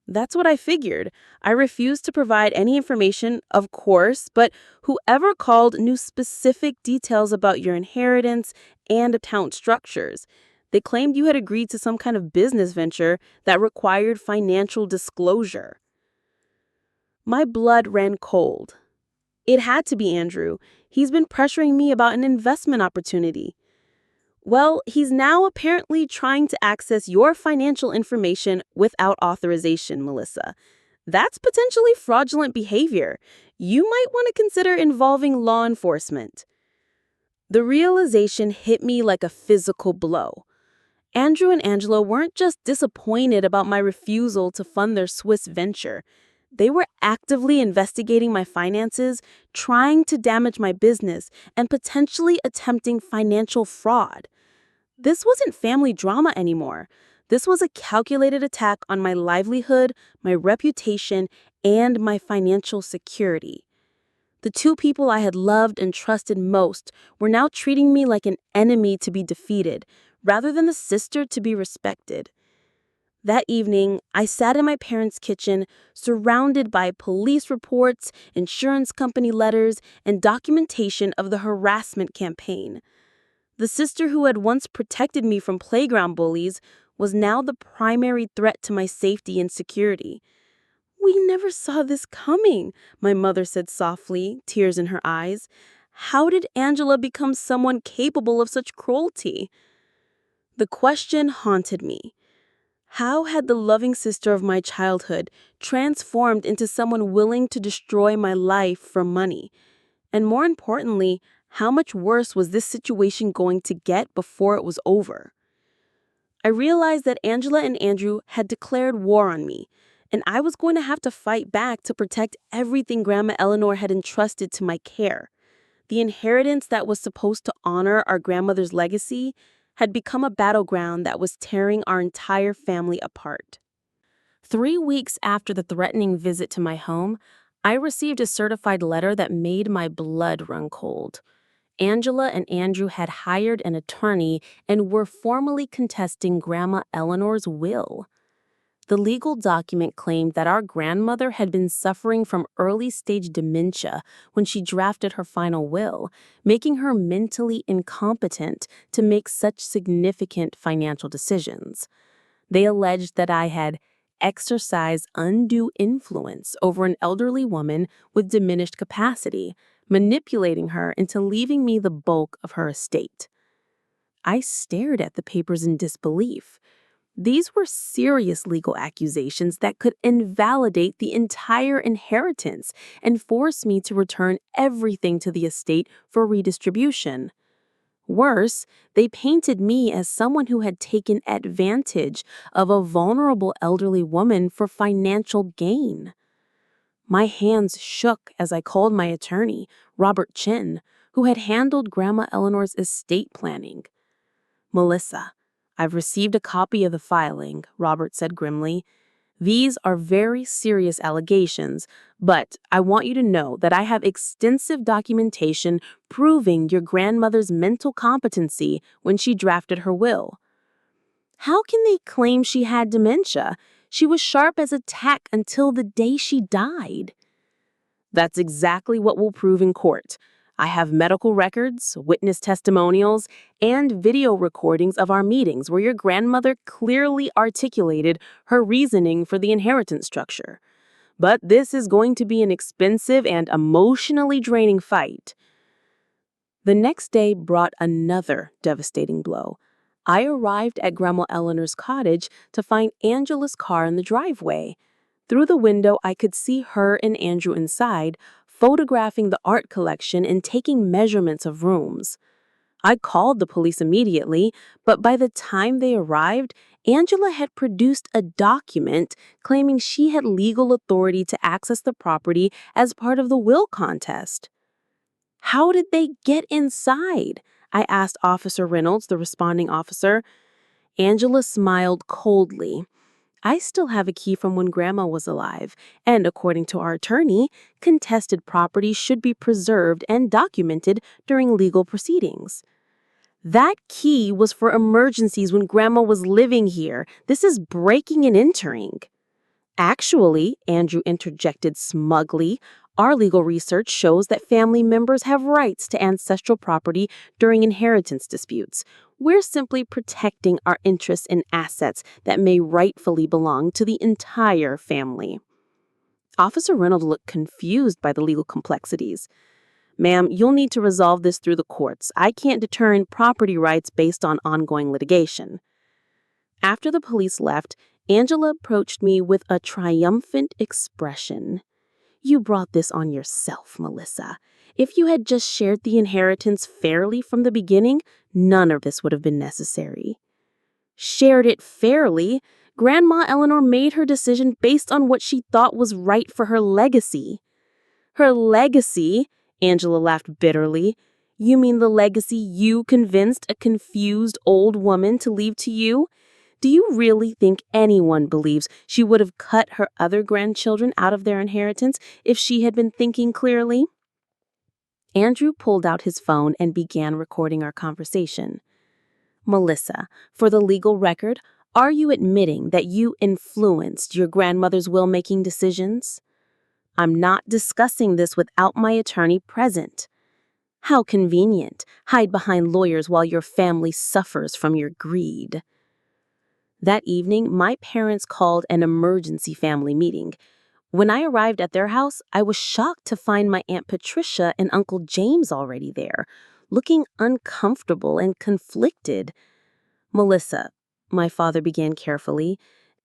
That's what I figured. I refused to provide any information, of course, but whoever called knew specific details about your inheritance and account structures. They claimed you had agreed to some kind of business venture that required financial disclosure. My blood ran cold. It had to be Andrew. He's been pressuring me about an investment opportunity. Well, he's now apparently trying to access your financial information without authorization, Melissa. That's potentially fraudulent behavior. You might want to consider involving law enforcement. The realization hit me like a physical blow. Andrew and Angela weren't just disappointed about my refusal to fund their Swiss venture. They were actively investigating my finances, trying to damage my business, and potentially attempting financial fraud. This wasn't family drama anymore. This was a calculated attack on my livelihood, my reputation, and my financial security. The two people I had loved and trusted most were now treating me like an enemy to be defeated, rather than the sister to be respected. That evening, I sat in my parents' kitchen, surrounded by police reports, insurance company letters, and documentation of the harassment campaign. The sister who had once protected me from playground bullies was now the primary threat to my safety and security. "We never saw this coming," my mother said softly, tears in her eyes. "How did Angela become someone capable of such cruelty?" The question haunted me. How had the loving sister of my childhood transformed into someone willing to destroy my life for money? And more importantly, how much worse was this situation going to get before it was over? I realized that Angela and Andrew had declared war on me, and I was going to have to fight back to protect everything Grandma Eleanor had entrusted to my care. The inheritance that was supposed to honor our grandmother's legacy had become a battleground that was tearing our entire family apart. 3 weeks after the threatening visit to my home, I received a certified letter that made my blood run cold. Angela and Andrew had hired an attorney and were formally contesting Grandma Eleanor's will. The legal document claimed that our grandmother had been suffering from early-stage dementia when she drafted her final will, making her mentally incompetent to make such significant financial decisions. They alleged that I had exercised undue influence over an elderly woman with diminished capacity, manipulating her into leaving me the bulk of her estate. I stared at the papers in disbelief. These were serious legal accusations that could invalidate the entire inheritance and force me to return everything to the estate for redistribution. Worse, they painted me as someone who had taken advantage of a vulnerable elderly woman for financial gain. My hands shook as I called my attorney, Robert Chin, who had handled Grandma Eleanor's estate planning. "Melissa, I've received a copy of the filing," Robert said grimly. "These are very serious allegations, but I want you to know that I have extensive documentation proving your grandmother's mental competency when she drafted her will. How can they claim she had dementia? She was sharp as a tack until the day she died." "That's exactly what we'll prove in court. I have medical records, witness testimonials, and video recordings of our meetings where your grandmother clearly articulated her reasoning for the inheritance structure. But this is going to be an expensive and emotionally draining fight." The next day brought another devastating blow. I arrived at Grandma Eleanor's cottage to find Angela's car in the driveway. Through the window, I could see her and Andrew inside, photographing the art collection and taking measurements of rooms. I called the police immediately, but by the time they arrived, Angela had produced a document claiming she had legal authority to access the property as part of the will contest. "How did they get inside?" I asked Officer Reynolds, the responding officer. Angela smiled coldly. "I still have a key from when Grandma was alive, and according to our attorney, contested property should be preserved and documented during legal proceedings." "That key was for emergencies when Grandma was living here. This is breaking and entering." "Actually," Andrew interjected smugly, "our legal research shows that family members have rights to ancestral property during inheritance disputes. We're simply protecting our interests in assets that may rightfully belong to the entire family." Officer Reynolds looked confused by the legal complexities. "Ma'am, you'll need to resolve this through the courts. I can't determine property rights based on ongoing litigation." After the police left, Angela approached me with a triumphant expression. "You brought this on yourself, Melissa. If you had just shared the inheritance fairly from the beginning, none of this would have been necessary." "Shared it fairly? Grandma Eleanor made her decision based on what she thought was right for her legacy." "Her legacy?" Angela laughed bitterly. "You mean the legacy you convinced a confused old woman to leave to you? Do you really think anyone believes she would have cut her other grandchildren out of their inheritance if she had been thinking clearly?" Andrew pulled out his phone and began recording our conversation. "Melissa, for the legal record, are you admitting that you influenced your grandmother's will-making decisions?" "I'm not discussing this without my attorney present." "How convenient. Hide behind lawyers while your family suffers from your greed." That evening, my parents called an emergency family meeting. When I arrived at their house, I was shocked to find my Aunt Patricia and Uncle James already there, looking uncomfortable and conflicted. "Melissa," my father began carefully,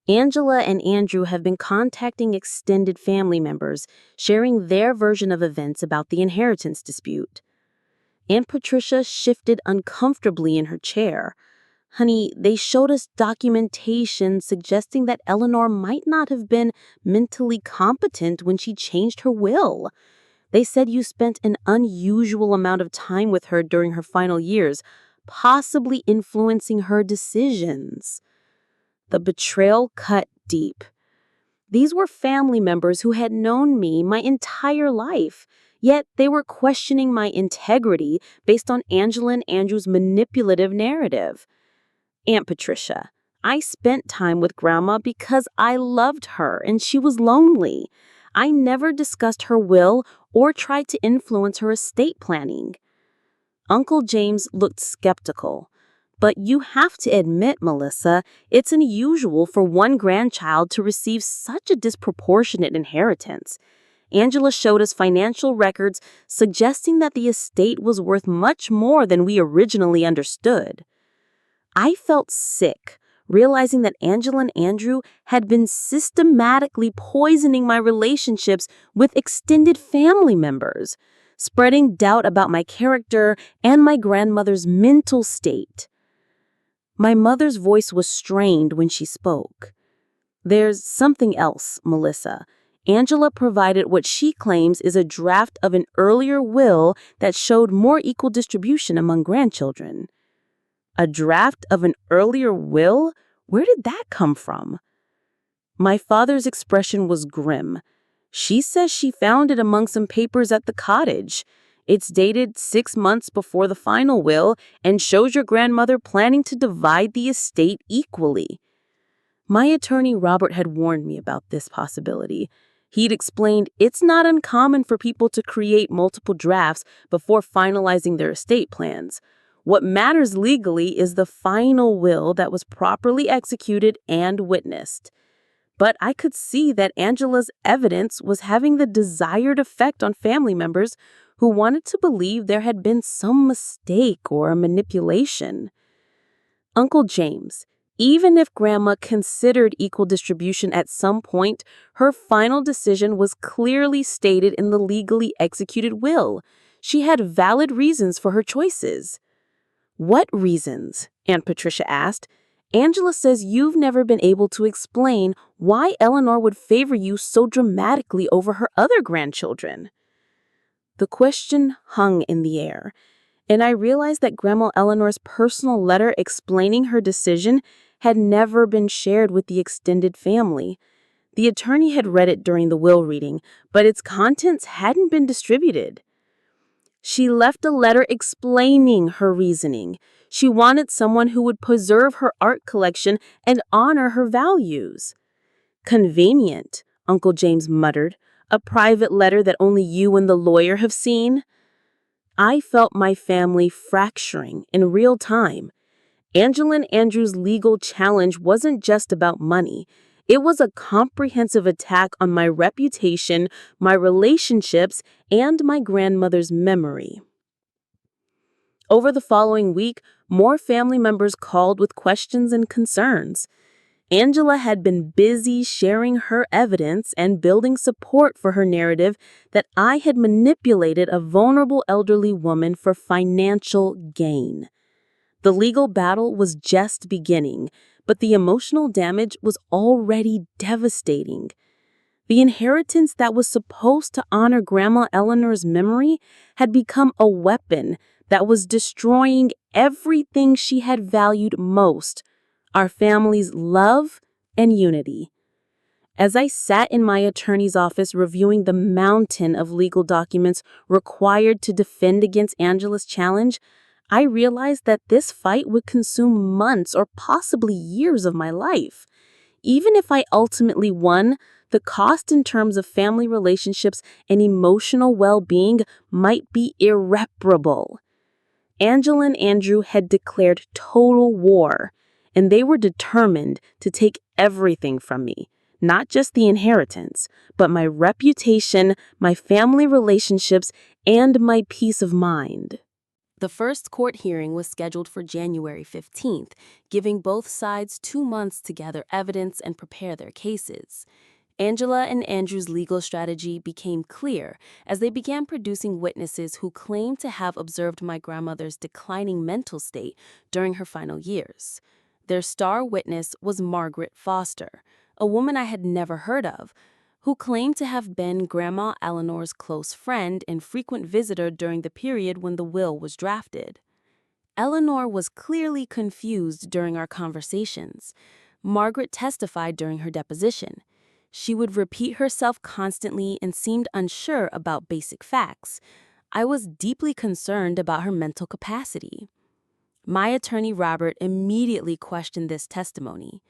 "Angela and Andrew have been contacting extended family members, sharing their version of events about the inheritance dispute." Aunt Patricia shifted uncomfortably in her chair. "Honey, they showed us documentation suggesting that Eleanor might not have been mentally competent when she changed her will. They said you spent an unusual amount of time with her during her final years, possibly influencing her decisions." The betrayal cut deep. These were family members who had known me my entire life, yet they were questioning my integrity based on Angela and Andrew's manipulative narrative. "Aunt Patricia, I spent time with Grandma because I loved her and she was lonely. I never discussed her will or tried to influence her estate planning." Uncle James looked skeptical. "But you have to admit, Melissa, it's unusual for one grandchild to receive such a disproportionate inheritance. Angela showed us financial records suggesting that the estate was worth much more than we originally understood." I felt sick. realizing that Angela and Andrew had been systematically poisoning my relationships with extended family members, spreading doubt about my character and my grandmother's mental state. My mother's voice was strained when she spoke. "There's something else, Melissa. Angela provided what she claims is a draft of an earlier will that showed more equal distribution among grandchildren." "A draft of an earlier will? Where did that come from?" My father's expression was grim. "She says she found it among some papers at the cottage. It's dated 6 months before the final will and shows your grandmother planning to divide the estate equally." My attorney Robert had warned me about this possibility. He'd explained it's not uncommon for people to create multiple drafts before finalizing their estate plans. What matters legally is the final will that was properly executed and witnessed. But I could see that Angela's evidence was having the desired effect on family members who wanted to believe there had been some mistake or manipulation. Uncle James, even if Grandma considered equal distribution at some point, her final decision was clearly stated in the legally executed will. She had valid reasons for her choices. "What reasons?" Aunt Patricia asked. "Angela says you've never been able to explain why Eleanor would favor you so dramatically over her other grandchildren." The question hung in the air, and I realized that Grandma Eleanor's personal letter explaining her decision had never been shared with the extended family. The attorney had read it during the will reading, but its contents hadn't been distributed. She left a letter explaining her reasoning. She wanted someone who would preserve her art collection and honor her values. "Convenient," Uncle James muttered. "A private letter that only you and the lawyer have seen?" I felt my family fracturing in real time. Angela and Andrew's legal challenge wasn't just about money. It was a comprehensive attack on my reputation, my relationships, and my grandmother's memory. Over the following week, more family members called with questions and concerns. Angela had been busy sharing her evidence and building support for her narrative that I had manipulated a vulnerable elderly woman for financial gain. The legal battle was just beginning, but the emotional damage was already devastating. The inheritance that was supposed to honor Grandma Eleanor's memory had become a weapon that was destroying everything she had valued most: our family's love and unity. As I sat in my attorney's office reviewing the mountain of legal documents required to defend against Angela's challenge, I realized that this fight would consume months or possibly years of my life. Even if I ultimately won, the cost in terms of family relationships and emotional well-being might be irreparable. Angela and Andrew had declared total war, and they were determined to take everything from me, not just the inheritance, but my reputation, my family relationships, and my peace of mind. The first court hearing was scheduled for January 15th, giving both sides 2 months to gather evidence and prepare their cases. Angela and Andrew's legal strategy became clear as they began producing witnesses who claimed to have observed my grandmother's declining mental state during her final years. Their star witness was Margaret Foster, a woman I had never heard of, who claimed to have been Grandma Eleanor's close friend and frequent visitor during the period when the will was drafted. Eleanor was clearly confused during our conversations. Margaret testified during her deposition. She would repeat herself constantly and seemed unsure about basic facts. I was deeply concerned about her mental capacity. My attorney Robert immediately questioned this testimony.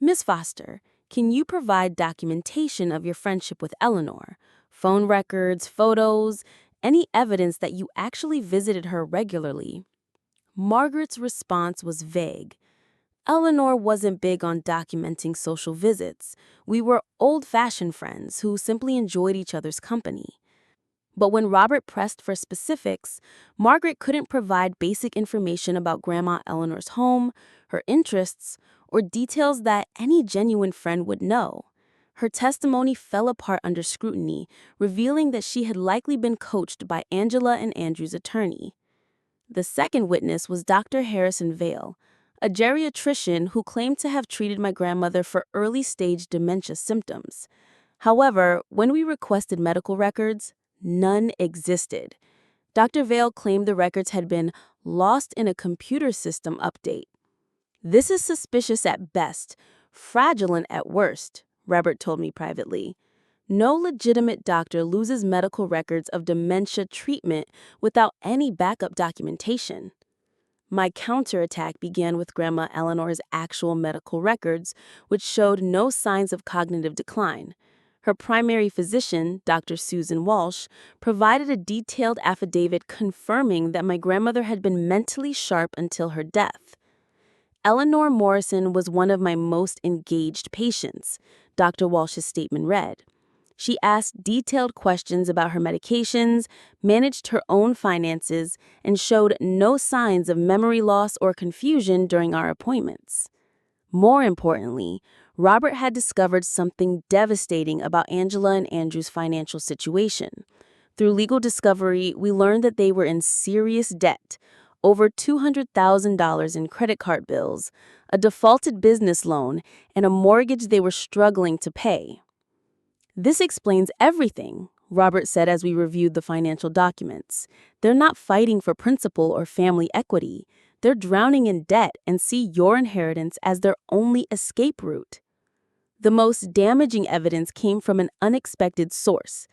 "Ms. Foster, can you provide documentation of your friendship with Eleanor? Phone records, photos, any evidence that you actually visited her regularly?" Margaret's response was vague. "Eleanor wasn't big on documenting social visits. We were old-fashioned friends who simply enjoyed each other's company." But when Robert pressed for specifics, Margaret couldn't provide basic information about Grandma Eleanor's home, her interests, or details that any genuine friend would know. Her testimony fell apart under scrutiny, revealing that she had likely been coached by Angela and Andrew's attorney. The second witness was Dr. Harrison Vale, a geriatrician who claimed to have treated my grandmother for early-stage dementia symptoms. However, when we requested medical records, none existed. Dr. Vale claimed the records had been lost in a computer system update. This is suspicious at best, fraudulent at worst, Robert told me privately. No legitimate doctor loses medical records of dementia treatment without any backup documentation. My counterattack began with Grandma Eleanor's actual medical records, which showed no signs of cognitive decline. Her primary physician, Dr. Susan Walsh, provided a detailed affidavit confirming that my grandmother had been mentally sharp until her death. Eleanor Morrison was one of my most engaged patients, Dr. Walsh's statement read. She asked detailed questions about her medications, managed her own finances, and showed no signs of memory loss or confusion during our appointments. More importantly, Robert had discovered something devastating about Angela and Andrew's financial situation. Through legal discovery, we learned that they were in serious debt, over $200,000 in credit card bills, a defaulted business loan, and a mortgage they were struggling to pay. This explains everything, Robert said as we reviewed the financial documents. They're not fighting for principal or family equity. They're drowning in debt and see your inheritance as their only escape route. The most damaging evidence came from an unexpected source.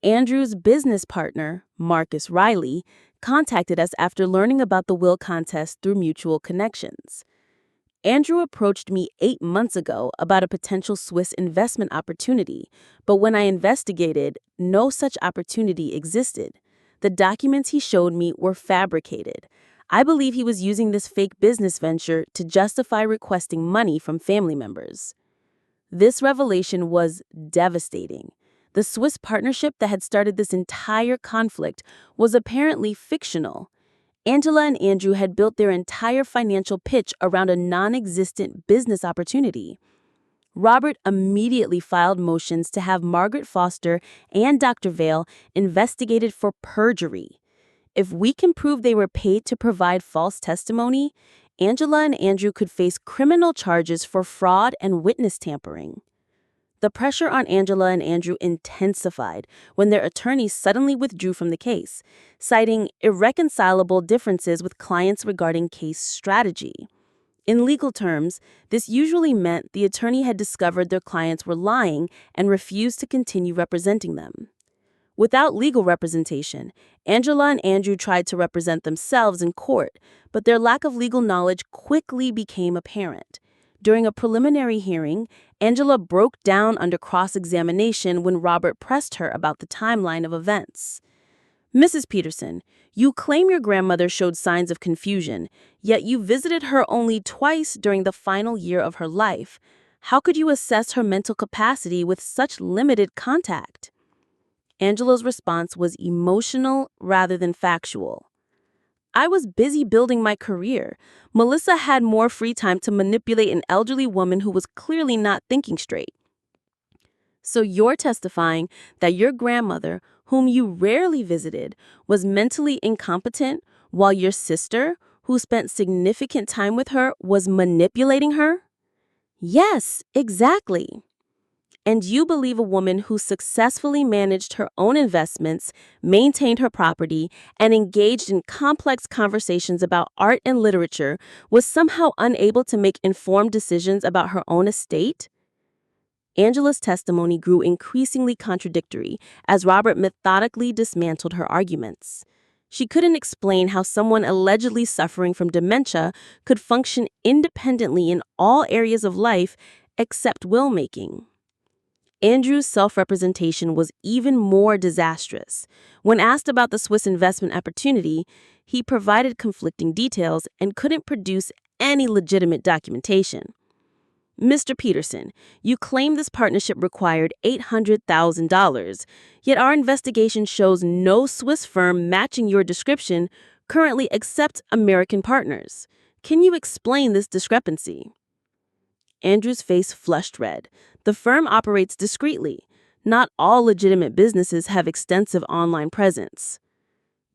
Andrew's business partner, Marcus Riley, contacted us after learning about the will contest through mutual connections. Andrew approached me 8 months ago about a potential Swiss investment opportunity, but when I investigated, no such opportunity existed. The documents he showed me were fabricated. I believe he was using this fake business venture to justify requesting money from family members. This revelation was devastating. The Swiss partnership that had started this entire conflict was apparently fictional. Angela and Andrew had built their entire financial pitch around a non-existent business opportunity. Robert immediately filed motions to have Margaret Foster and Dr. Vale investigated for perjury. If we can prove they were paid to provide false testimony, Angela and Andrew could face criminal charges for fraud and witness tampering. The pressure on Angela and Andrew intensified when their attorneys suddenly withdrew from the case, citing irreconcilable differences with clients regarding case strategy. In legal terms, this usually meant the attorney had discovered their clients were lying and refused to continue representing them. Without legal representation, Angela and Andrew tried to represent themselves in court, but their lack of legal knowledge quickly became apparent. During a preliminary hearing, Angela broke down under cross-examination when Robert pressed her about the timeline of events. Mrs. Peterson, you claim your grandmother showed signs of confusion, yet you visited her only twice during the final year of her life. How could you assess her mental capacity with such limited contact? Angela's response was emotional rather than factual. I was busy building my career. Melissa had more free time to manipulate an elderly woman who was clearly not thinking straight. So you're testifying that your grandmother, whom you rarely visited, was mentally incompetent, while your sister, who spent significant time with her, was manipulating her? Yes, exactly. And you believe a woman who successfully managed her own investments, maintained her property, and engaged in complex conversations about art and literature was somehow unable to make informed decisions about her own estate? Angela's testimony grew increasingly contradictory as Robert methodically dismantled her arguments. She couldn't explain how someone allegedly suffering from dementia could function independently in all areas of life except will-making. Andrew's self-representation was even more disastrous. When asked about the Swiss investment opportunity, he provided conflicting details and couldn't produce any legitimate documentation. Mr. Peterson, you claim this partnership required $800,000, yet our investigation shows no Swiss firm matching your description currently accept American partners. Can you explain this discrepancy? Andrew's face flushed red. The firm operates discreetly. Not all legitimate businesses have extensive online presence.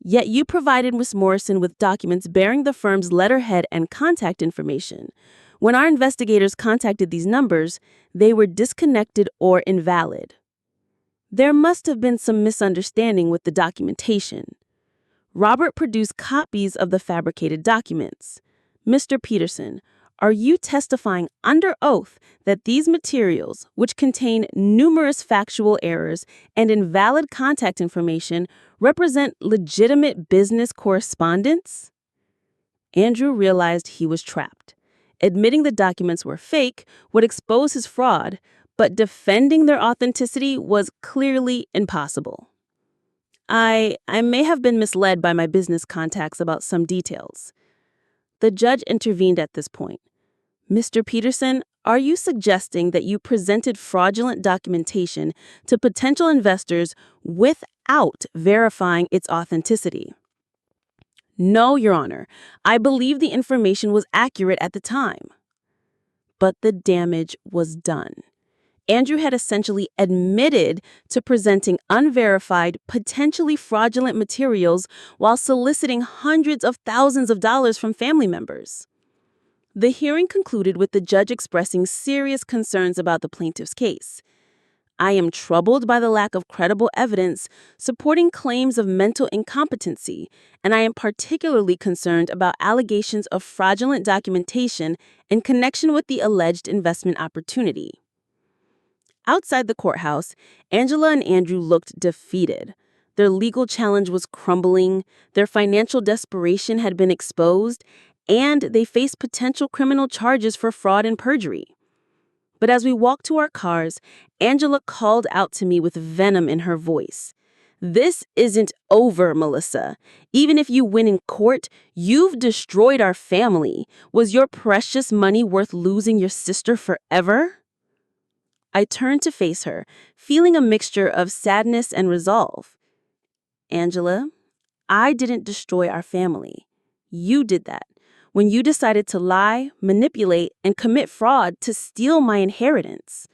Yet you provided Miss Morrison with documents bearing the firm's letterhead and contact information. When our investigators contacted these numbers, they were disconnected or invalid. There must have been some misunderstanding with the documentation. Robert produced copies of the fabricated documents. Mr. Peterson, are you testifying under oath that these materials, which contain numerous factual errors and invalid contact information, represent legitimate business correspondence? Andrew realized he was trapped. Admitting the documents were fake would expose his fraud, but defending their authenticity was clearly impossible. I may have been misled by my business contacts about some details. The judge intervened at this point. Mr. Peterson, are you suggesting that you presented fraudulent documentation to potential investors without verifying its authenticity? No, Your Honor. I believe the information was accurate at the time. But the damage was done. Andrew had essentially admitted to presenting unverified, potentially fraudulent materials while soliciting hundreds of thousands of dollars from family members. The hearing concluded with the judge expressing serious concerns about the plaintiff's case. I am troubled by the lack of credible evidence supporting claims of mental incompetency, and I am particularly concerned about allegations of fraudulent documentation in connection with the alleged investment opportunity. Outside the courthouse, Angela and Andrew looked defeated. Their legal challenge was crumbling, their financial desperation had been exposed, and they faced potential criminal charges for fraud and perjury. But as we walked to our cars, Angela called out to me with venom in her voice. "This isn't over, Melissa. Even if you win in court, you've destroyed our family. Was your precious money worth losing your sister forever?" I turned to face her, feeling a mixture of sadness and resolve. Angela, I didn't destroy our family. You did that. When you decided to lie, manipulate, and commit fraud to steal my inheritance.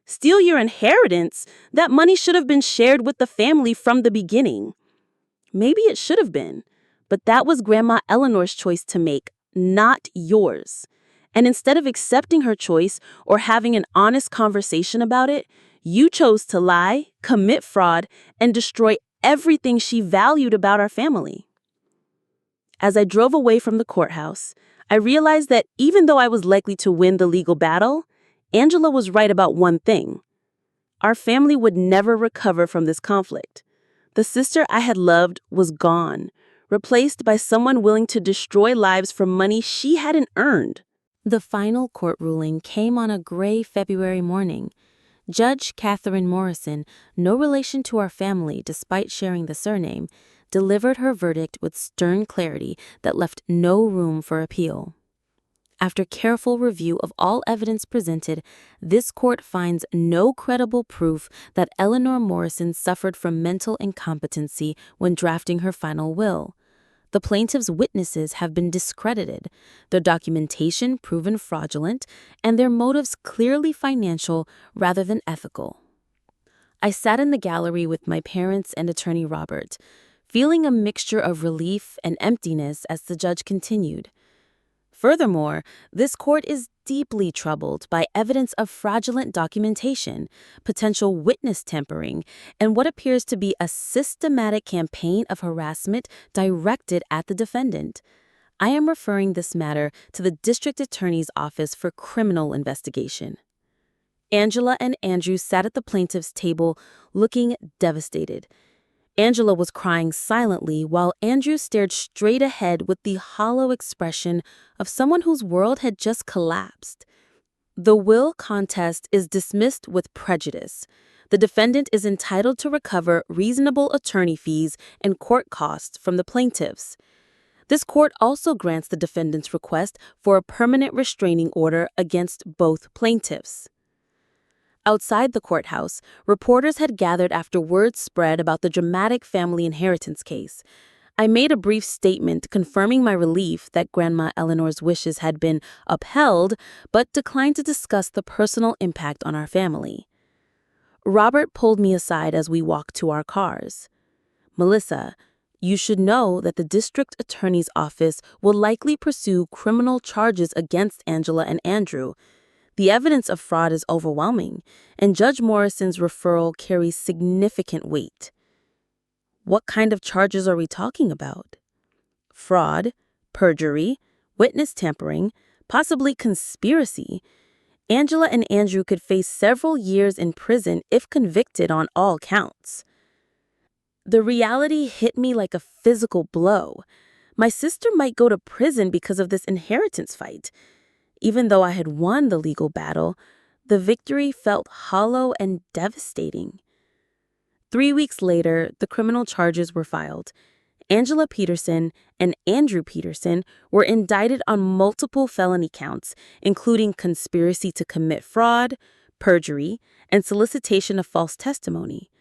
Steal your inheritance? That money should have been shared with the family from the beginning. Maybe it should have been, but that was Grandma Eleanor's choice to make, not yours. And instead of accepting her choice or having an honest conversation about it, you chose to lie, commit fraud, and destroy everything she valued about our family. As I drove away from the courthouse, I realized that even though I was likely to win the legal battle, Angela was right about one thing. Our family would never recover from this conflict. The sister I had loved was gone, replaced by someone willing to destroy lives for money she hadn't earned. The final court ruling came on a gray February morning. Judge Catherine Morrison, no relation to our family despite sharing the surname, delivered her verdict with stern clarity that left no room for appeal. After careful review of all evidence presented, this court finds no credible proof that Eleanor Morrison suffered from mental incompetency when drafting her final will. The plaintiff's witnesses have been discredited, their documentation proven fraudulent, and their motives clearly financial rather than ethical. I sat in the gallery with my parents and attorney Robert, feeling a mixture of relief and emptiness as the judge continued. Furthermore, this court is deeply troubled by evidence of fraudulent documentation, potential witness tampering, and what appears to be a systematic campaign of harassment directed at the defendant. I am referring this matter to the District Attorney's Office for Criminal Investigation. Angela and Andrew sat at the plaintiff's table, looking devastated. Angela was crying silently while Andrew stared straight ahead with the hollow expression of someone whose world had just collapsed. The will contest is dismissed with prejudice. The defendant is entitled to recover reasonable attorney fees and court costs from the plaintiffs. This court also grants the defendant's request for a permanent restraining order against both plaintiffs. Outside the courthouse, reporters had gathered after word spread about the dramatic family inheritance case. I made a brief statement confirming my relief that Grandma Eleanor's wishes had been upheld, but declined to discuss the personal impact on our family. Robert pulled me aside as we walked to our cars. "Melissa, you should know that the district attorney's office will likely pursue criminal charges against Angela and Andrew. The evidence of fraud is overwhelming, and Judge Morrison's referral carries significant weight." "What kind of charges are we talking about?" "Fraud, perjury, witness tampering, possibly conspiracy. Angela and Andrew could face several years in prison if convicted on all counts." The reality hit me like a physical blow. My sister might go to prison because of this inheritance fight. Even though I had won the legal battle, the victory felt hollow and devastating. 3 weeks later, the criminal charges were filed. Angela Peterson and Andrew Peterson were indicted on multiple felony counts, including conspiracy to commit fraud, perjury, and solicitation of false testimony.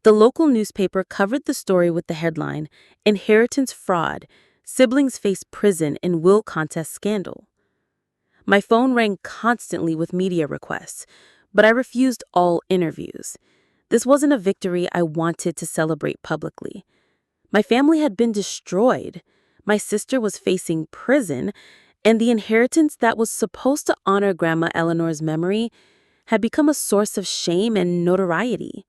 The local newspaper covered the story with the headline, "Inheritance Fraud, Siblings Face Prison in Will Contest Scandal." My phone rang constantly with media requests, but I refused all interviews. This wasn't a victory I wanted to celebrate publicly. My family had been destroyed. My sister was facing prison, and the inheritance that was supposed to honor Grandma Eleanor's memory had become a source of shame and notoriety.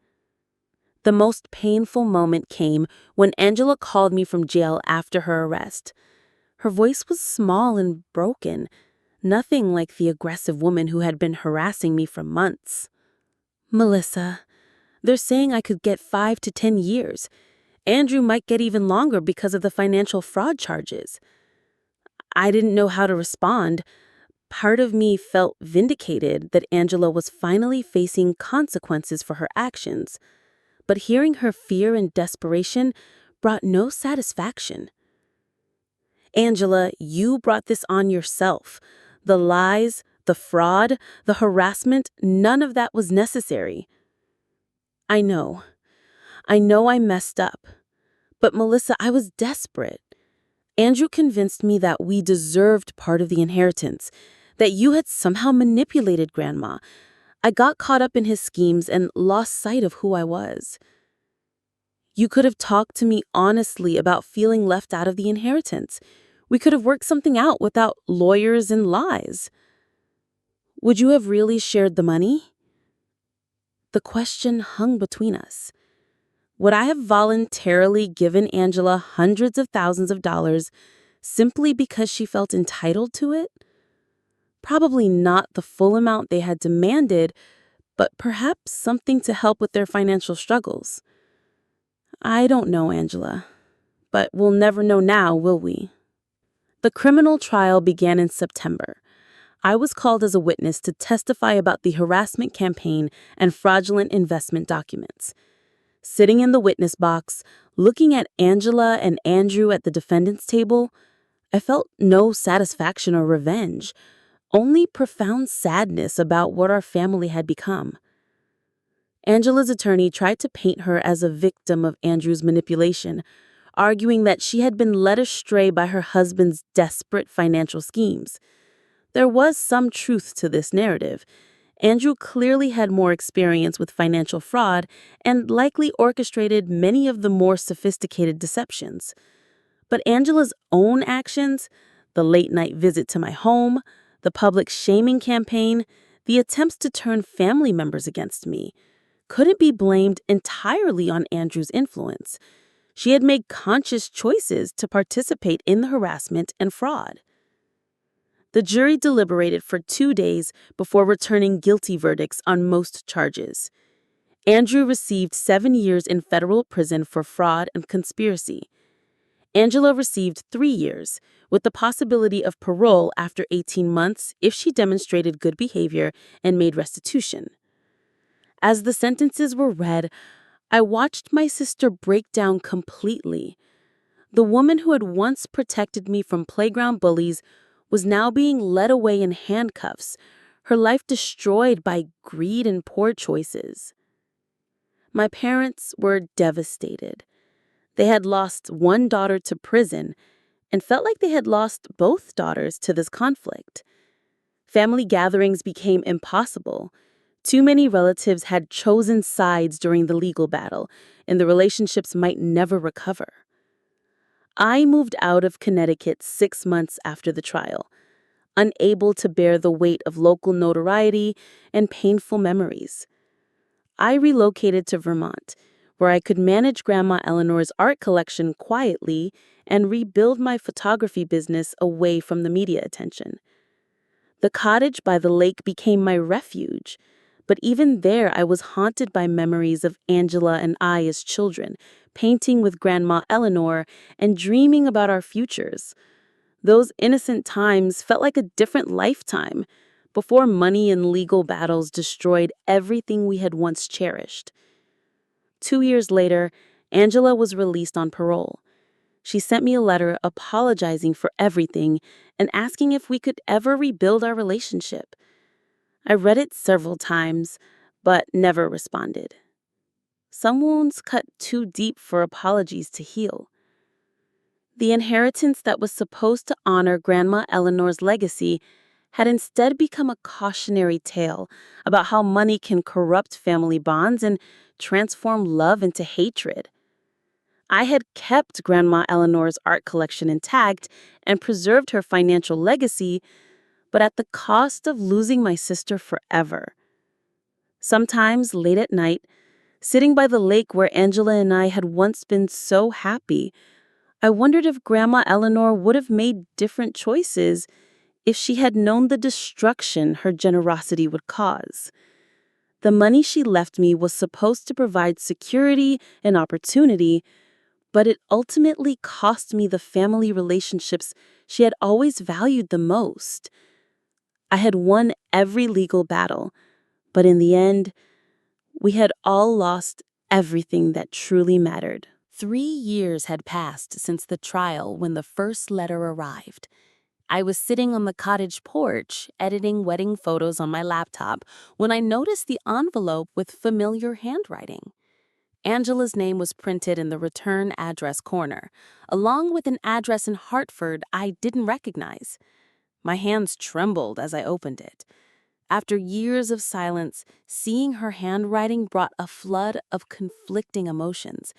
The most painful moment came when Angela called me from jail after her arrest. Her voice was small and broken, nothing like the aggressive woman who had been harassing me for months. "Melissa, they're saying I could get 5 to 10 years. Andrew might get even longer because of the financial fraud charges." I didn't know how to respond. Part of me felt vindicated that Angela was finally facing consequences for her actions, but hearing her fear and desperation brought no satisfaction. "Angela, you brought this on yourself. The lies, the fraud, the harassment, none of that was necessary." I know I messed up. But Melissa, I was desperate. Andrew convinced me that we deserved part of the inheritance, that you had somehow manipulated Grandma. I got caught up in his schemes and lost sight of who I was. You could have talked to me honestly about feeling left out of the inheritance. We could have worked something out without lawyers and lies. Would you have really shared the money? The question hung between us. Would I have voluntarily given Angela hundreds of thousands of dollars simply because she felt entitled to it? Probably not the full amount they had demanded, but perhaps something to help with their financial struggles. I don't know, Angela, but we'll never know now, will we? The criminal trial began in September. I was called as a witness to testify about the harassment campaign and fraudulent investment documents. Sitting in the witness box, looking at Angela and Andrew at the defendant's table, I felt no satisfaction or revenge, only profound sadness about what our family had become. Angela's attorney tried to paint her as a victim of Andrew's manipulation, arguing that she had been led astray by her husband's desperate financial schemes. There was some truth to this narrative. Andrew clearly had more experience with financial fraud and likely orchestrated many of the more sophisticated deceptions. But Angela's own actions, the late-night visit to my home, the public shaming campaign, the attempts to turn family members against me, couldn't be blamed entirely on Andrew's influence. She had made conscious choices to participate in the harassment and fraud. The jury deliberated for 2 days before returning guilty verdicts on most charges. Andrew received 7 years in federal prison for fraud and conspiracy. Angela received 3 years, with the possibility of parole after 18 months if she demonstrated good behavior and made restitution. As the sentences were read, I watched my sister break down completely. The woman who had once protected me from playground bullies was now being led away in handcuffs, her life destroyed by greed and poor choices. My parents were devastated. They had lost one daughter to prison and felt like they had lost both daughters to this conflict. Family gatherings became impossible. Too many relatives had chosen sides during the legal battle, and the relationships might never recover. I moved out of Connecticut 6 months after the trial, unable to bear the weight of local notoriety and painful memories. I relocated to Vermont, where I could manage Grandma Eleanor's art collection quietly and rebuild my photography business away from the media attention. The cottage by the lake became my refuge, but even there I was haunted by memories of Angela and I as children, painting with Grandma Eleanor and dreaming about our futures. Those innocent times felt like a different lifetime, before money and legal battles destroyed everything we had once cherished. 2 years later, Angela was released on parole. She sent me a letter apologizing for everything and asking if we could ever rebuild our relationship. I read it several times, but never responded. Some wounds cut too deep for apologies to heal. The inheritance that was supposed to honor Grandma Eleanor's legacy had instead become a cautionary tale about how money can corrupt family bonds and transform love into hatred. I had kept Grandma Eleanor's art collection intact and preserved her financial legacy, but at the cost of losing my sister forever. Sometimes, late at night, sitting by the lake where Angela and I had once been so happy, I wondered if Grandma Eleanor would have made different choices if she had known the destruction her generosity would cause. The money she left me was supposed to provide security and opportunity, but it ultimately cost me the family relationships she had always valued the most. I had won every legal battle, but in the end, we had all lost everything that truly mattered. 3 years had passed since the trial when the first letter arrived. I was sitting on the cottage porch, editing wedding photos on my laptop, when I noticed the envelope with familiar handwriting. Angela's name was printed in the return address corner, along with an address in Hartford I didn't recognize. My hands trembled as I opened it. After years of silence, seeing her handwriting brought a flood of conflicting emotions: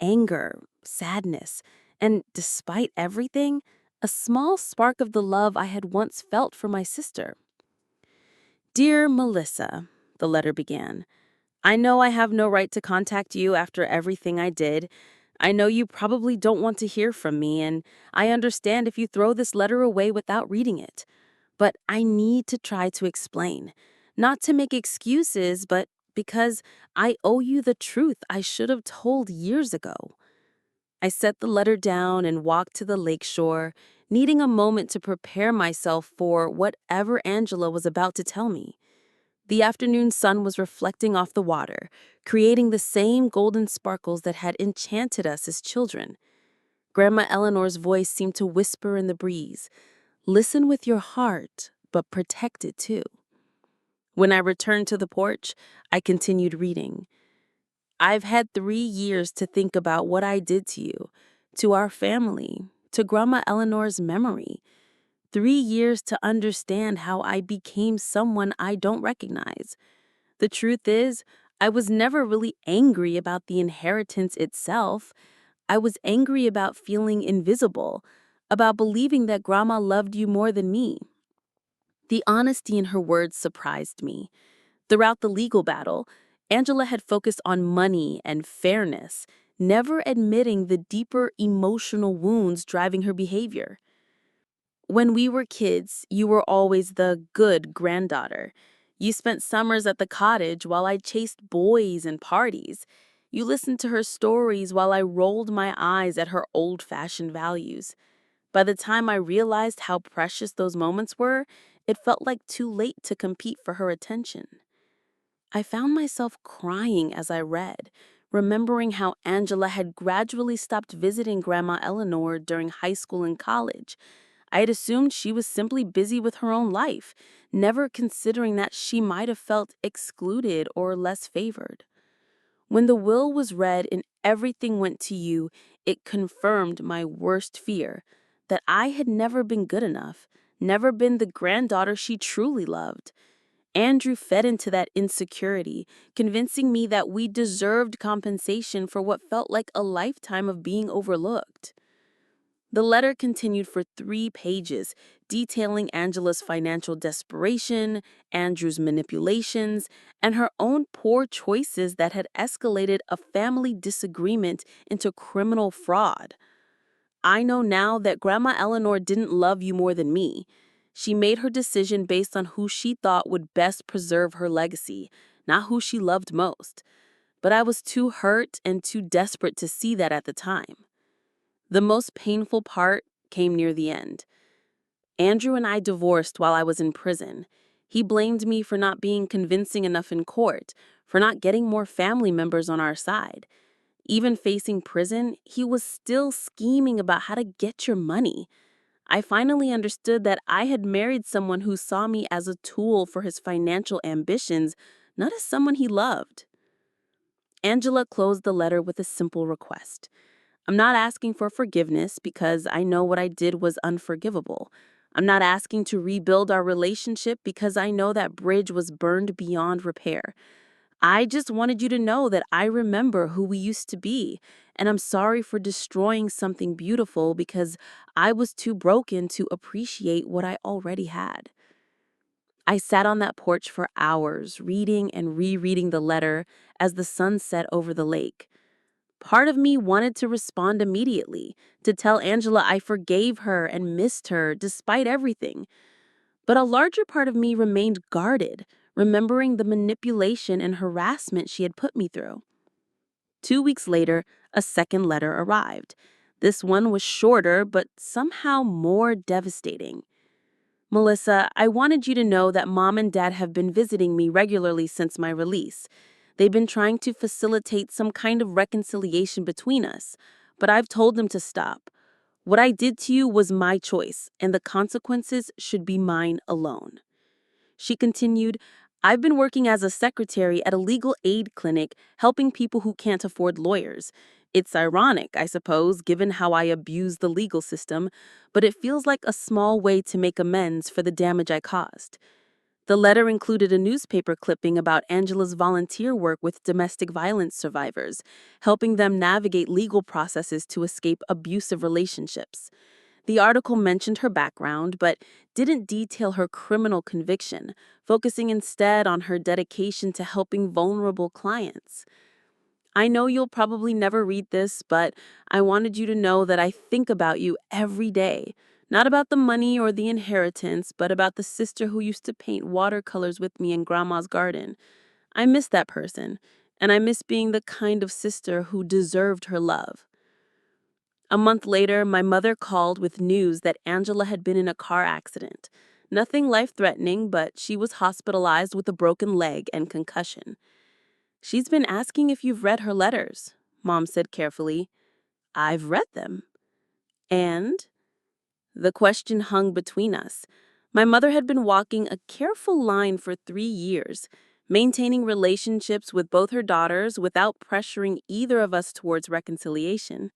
anger, sadness, and despite everything, a small spark of the love I had once felt for my sister. "Dear Melissa," the letter began, "I know I have no right to contact you after everything I did. I know you probably don't want to hear from me, and I understand if you throw this letter away without reading it. But I need to try to explain. Not to make excuses, but because I owe you the truth I should have told years ago." I set the letter down and walked to the lakeshore, needing a moment to prepare myself for whatever Angela was about to tell me. The afternoon sun was reflecting off the water, creating the same golden sparkles that had enchanted us as children. Grandma Eleanor's voice seemed to whisper in the breeze, "Listen with your heart, but protect it too." When I returned to the porch, I continued reading. "I've had 3 years to think about what I did to you, to our family, to Grandma Eleanor's memory. 3 years to understand how I became someone I don't recognize. The truth is, I was never really angry about the inheritance itself. I was angry about feeling invisible, about believing that Grandma loved you more than me." The honesty in her words surprised me. Throughout the legal battle, Angela had focused on money and fairness, never admitting the deeper emotional wounds driving her behavior. "When we were kids, you were always the good granddaughter. You spent summers at the cottage while I chased boys and parties. You listened to her stories while I rolled my eyes at her old-fashioned values. By the time I realized how precious those moments were, it felt like too late to compete for her attention." I found myself crying as I read, remembering how Angela had gradually stopped visiting Grandma Eleanor during high school and college. I had assumed she was simply busy with her own life, never considering that she might have felt excluded or less favored. When the will was read in everything went to you, it confirmed my worst fear, that I had never been good enough, never been the granddaughter she truly loved. Andrew fed into that insecurity, convincing me that we deserved compensation for what felt like a lifetime of being overlooked. The letter continued for 3 pages, detailing Angela's financial desperation, Andrew's manipulations, and her own poor choices that had escalated a family disagreement into criminal fraud. I know now that Grandma Eleanor didn't love you more than me. She made her decision based on who she thought would best preserve her legacy, not who she loved most. But I was too hurt and too desperate to see that at the time. The most painful part came near the end. Andrew and I divorced while I was in prison. He blamed me for not being convincing enough in court, for not getting more family members on our side. Even facing prison, he was still scheming about how to get your money. I finally understood that I had married someone who saw me as a tool for his financial ambitions, not as someone he loved. Angela closed the letter with a simple request. I'm not asking for forgiveness because I know what I did was unforgivable. I'm not asking to rebuild our relationship because I know that bridge was burned beyond repair. I just wanted you to know that I remember who we used to be, and I'm sorry for destroying something beautiful because I was too broken to appreciate what I already had. I sat on that porch for hours, reading and rereading the letter as the sun set over the lake. Part of me wanted to respond immediately, to tell Angela I forgave her and missed her despite everything. But a larger part of me remained guarded, remembering the manipulation and harassment she had put me through. 2 weeks later, a second letter arrived. This one was shorter, but somehow more devastating. Melissa, I wanted you to know that Mom and Dad have been visiting me regularly since my release. They've been trying to facilitate some kind of reconciliation between us, but I've told them to stop. What I did to you was my choice, and the consequences should be mine alone. She continued, I've been working as a secretary at a legal aid clinic helping people who can't afford lawyers. It's ironic, I suppose, given how I abuse the legal system, but it feels like a small way to make amends for the damage I caused. The letter included a newspaper clipping about Angela's volunteer work with domestic violence survivors, helping them navigate legal processes to escape abusive relationships. The article mentioned her background, but didn't detail her criminal conviction, focusing instead on her dedication to helping vulnerable clients. I know you'll probably never read this, but I wanted you to know that I think about you every day. Not about the money or the inheritance, but about the sister who used to paint watercolors with me in Grandma's garden. I miss that person, and I miss being the kind of sister who deserved her love. A month later, my mother called with news that Angela had been in a car accident. Nothing life-threatening, but she was hospitalized with a broken leg and concussion. She's been asking if you've read her letters, Mom said carefully. I've read them. And? The question hung between us. My mother had been walking a careful line for 3 years, maintaining relationships with both her daughters without pressuring either of us towards reconciliation.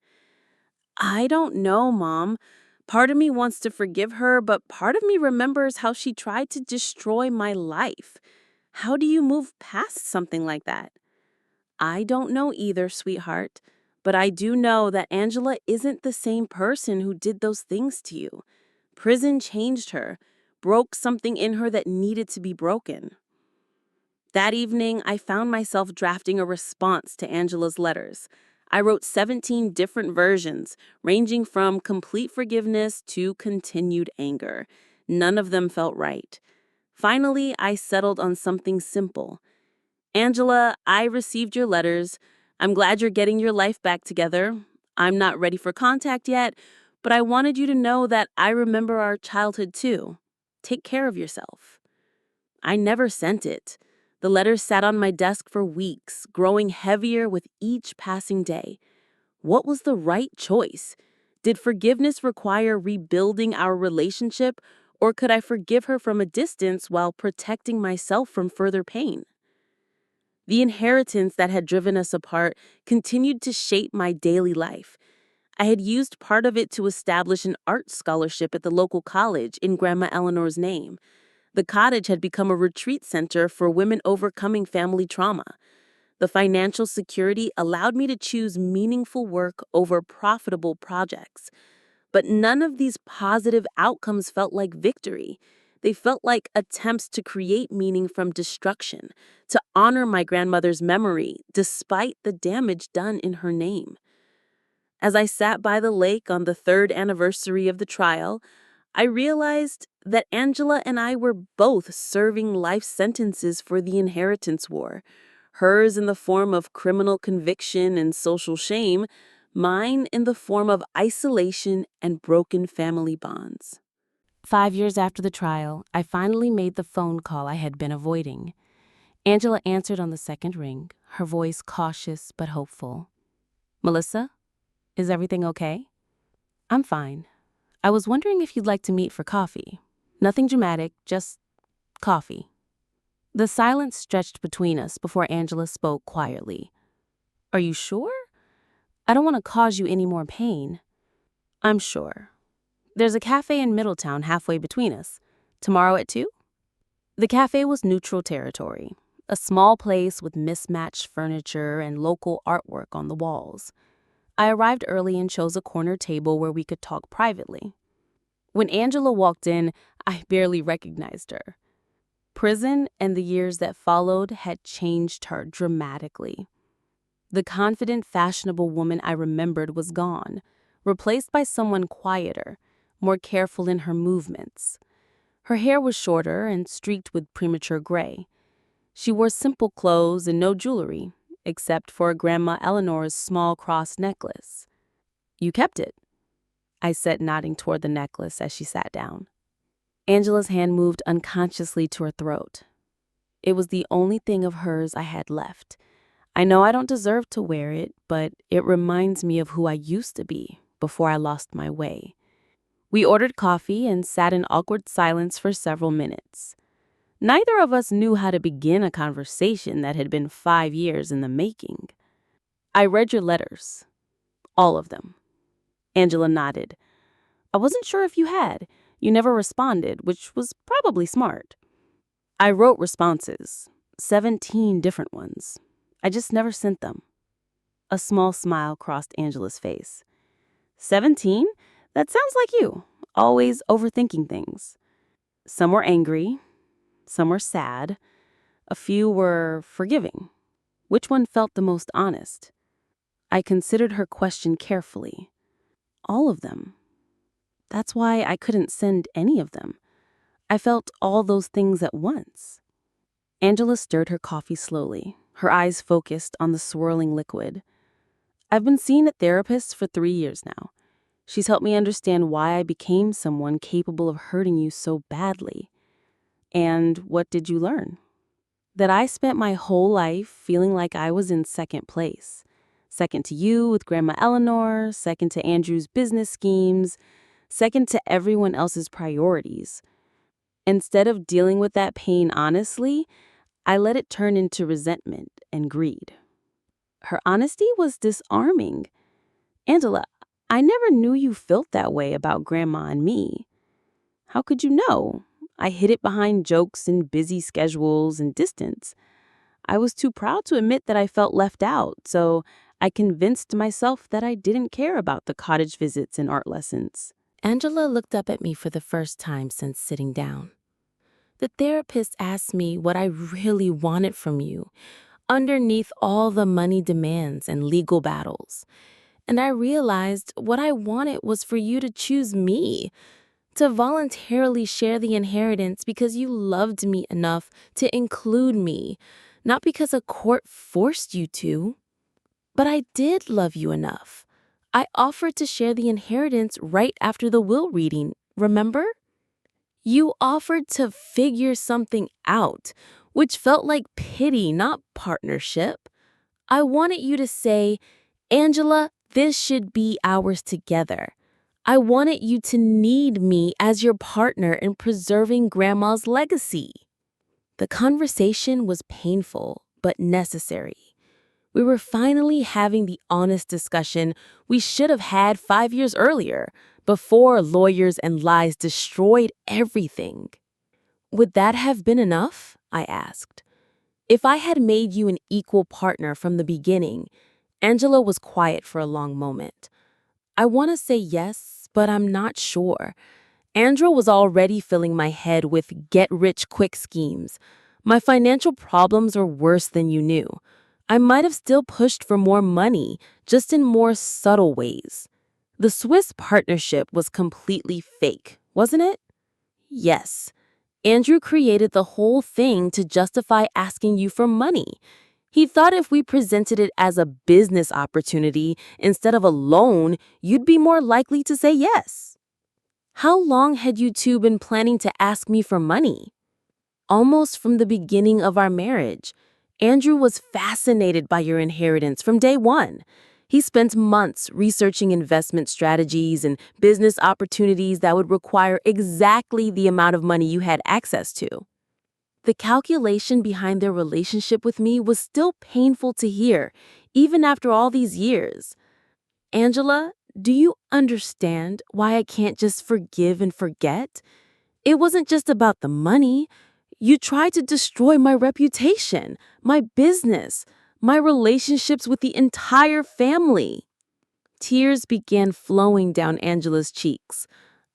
I don't know, Mom. Part of me wants to forgive her, but part of me remembers how she tried to destroy my life. How do you move past something like that? I don't know either, sweetheart, but I do know that Angela isn't the same person who did those things to you. Prison changed her, broke something in her that needed to be broken. That evening, I found myself drafting a response to Angela's letters. I wrote 17 different versions, ranging from complete forgiveness to continued anger. None of them felt right. Finally, I settled on something simple. Angela, I received your letters. I'm glad you're getting your life back together. I'm not ready for contact yet, but I wanted you to know that I remember our childhood too. Take care of yourself. I never sent it. The letters sat on my desk for weeks, growing heavier with each passing day. What was the right choice? Did forgiveness require rebuilding our relationship, or could I forgive her from a distance while protecting myself from further pain? The inheritance that had driven us apart continued to shape my daily life. I had used part of it to establish an art scholarship at the local college in Grandma Eleanor's name. The cottage had become a retreat center for women overcoming family trauma. The financial security allowed me to choose meaningful work over profitable projects. But none of these positive outcomes felt like victory. They felt like attempts to create meaning from destruction, to honor my grandmother's memory despite the damage done in her name. As I sat by the lake on the third anniversary of the trial, I realized that Angela and I were both serving life sentences for the inheritance war, hers in the form of criminal conviction and social shame, mine in the form of isolation and broken family bonds. 5 years after the trial, I finally made the phone call I had been avoiding. Angela answered on the second ring, her voice cautious but hopeful. "Melissa, is everything okay?" "I'm fine. I was wondering if you'd like to meet for coffee. Nothing dramatic, just coffee." The silence stretched between us before Angela spoke quietly. "Are you sure? I don't want to cause you any more pain." "I'm sure. There's a cafe in Middletown halfway between us. Tomorrow at 2?" The cafe was neutral territory, a small place with mismatched furniture and local artwork on the walls. I arrived early and chose a corner table where we could talk privately. When Angela walked in, I barely recognized her. Prison and the years that followed had changed her dramatically. The confident, fashionable woman I remembered was gone, replaced by someone quieter, more careful in her movements. Her hair was shorter and streaked with premature gray. She wore simple clothes and no jewelry, except for Grandma Eleanor's small cross necklace. "You kept it," I said, nodding toward the necklace as she sat down. Angela's hand moved unconsciously to her throat. It was the only thing of hers I had left. I know I don't deserve to wear it, but it reminds me of who I used to be before I lost my way. We ordered coffee and sat in awkward silence for several minutes. Neither of us knew how to begin a conversation that had been 5 years in the making. "I read your letters. All of them." Angela nodded. "I wasn't sure if you had. You never responded, which was probably smart." "I wrote responses, 17 different ones. I just never sent them." A small smile crossed Angela's face. 17? That sounds like you, always overthinking things. Some were angry, some were sad, a few were forgiving. Which one felt the most honest? I considered her question carefully. All of them. That's why I couldn't send any of them. I felt all those things at once. Angela stirred her coffee slowly, her eyes focused on the swirling liquid. "I've been seeing a therapist for 3 years now. She's helped me understand why I became someone capable of hurting you so badly." "And what did you learn?" "That I spent my whole life feeling like I was in second place. Second to you with Grandma Eleanor, second to Andrew's business schemes, second to everyone else's priorities. Instead of dealing with that pain honestly, I let it turn into resentment and greed." Her honesty was disarming. "Angela, I never knew you felt that way about Grandma and me." "How could you know? I hid it behind jokes and busy schedules and distance. I was too proud to admit that I felt left out, so I convinced myself that I didn't care about the cottage visits and art lessons." Angela looked up at me for the first time since sitting down. "The therapist asked me what I really wanted from you, underneath all the money demands and legal battles. And I realized what I wanted was for you to choose me, to voluntarily share the inheritance because you loved me enough to include me, not because a court forced you to. But I did love you enough. I offered to share the inheritance right after the will reading, remember? You offered to figure something out, which felt like pity, not partnership. I wanted you to say, 'Angela, this should be ours together.' I wanted you to need me as your partner in preserving Grandma's legacy." The conversation was painful, but necessary. We were finally having the honest discussion we should have had 5 years earlier, before lawyers and lies destroyed everything. Would that have been enough? I asked. If I had made you an equal partner from the beginning. Angela was quiet for a long moment. I want to say yes, but I'm not sure. Andrew was already filling my head with get-rich-quick schemes. My financial problems were worse than you knew. I might have still pushed for more money, just in more subtle ways. The Swiss partnership was completely fake, wasn't it? Yes. Andrew created the whole thing to justify asking you for money. He thought if we presented it as a business opportunity instead of a loan, you'd be more likely to say yes. How long had you two been planning to ask me for money? Almost from the beginning of our marriage. Andrew was fascinated by your inheritance from day one. He spent months researching investment strategies and business opportunities that would require exactly the amount of money you had access to. The calculation behind their relationship with me was still painful to hear, even after all these years. Angela, do you understand why I can't just forgive and forget? It wasn't just about the money. You tried to destroy my reputation, my business, my relationships with the entire family. Tears began flowing down Angela's cheeks.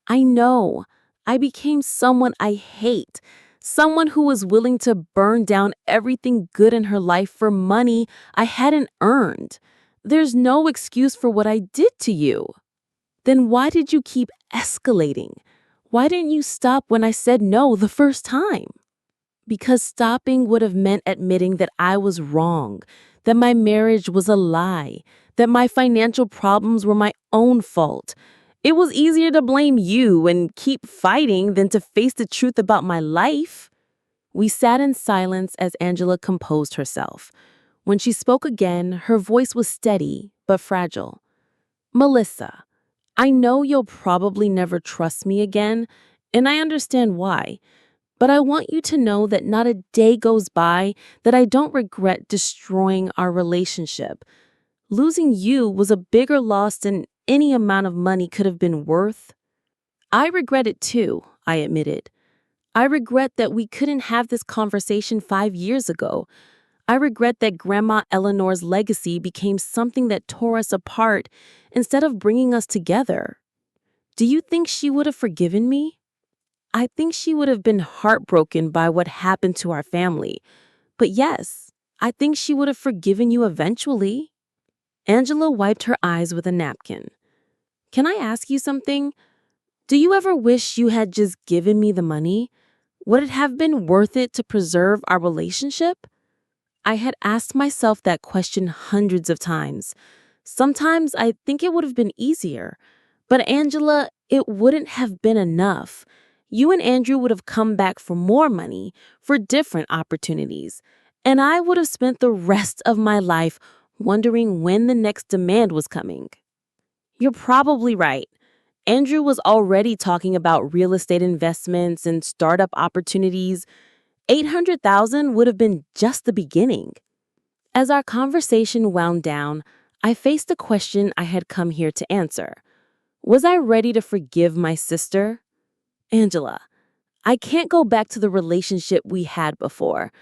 I know. I became someone I hate, someone who was willing to burn down everything good in her life for money I hadn't earned. There's no excuse for what I did to you. Then why did you keep escalating? Why didn't you stop when I said no the first time? Because stopping would have meant admitting that I was wrong, that my marriage was a lie, that my financial problems were my own fault. It was easier to blame you and keep fighting than to face the truth about my life. We sat in silence as Angela composed herself. When she spoke again, her voice was steady but fragile. Melissa, I know you'll probably never trust me again, and I understand why. But I want you to know that not a day goes by that I don't regret destroying our relationship. Losing you was a bigger loss than any amount of money could have been worth. I regret it too, I admitted. I regret that we couldn't have this conversation 5 years ago. I regret that Grandma Eleanor's legacy became something that tore us apart instead of bringing us together. Do you think she would have forgiven me? I think she would have been heartbroken by what happened to our family. But yes, I think she would have forgiven you eventually. Angela wiped her eyes with a napkin. Can I ask you something? Do you ever wish you had just given me the money? Would it have been worth it to preserve our relationship? I had asked myself that question hundreds of times. Sometimes I think it would have been easier. But Angela, it wouldn't have been enough. You and Andrew would have come back for more money, for different opportunities. And I would have spent the rest of my life wondering when the next demand was coming. You're probably right. Andrew was already talking about real estate investments and startup opportunities. 800,000 would have been just the beginning. As our conversation wound down, I faced a question I had come here to answer. Was I ready to forgive my sister? Angela, I can't go back to the relationship we had before.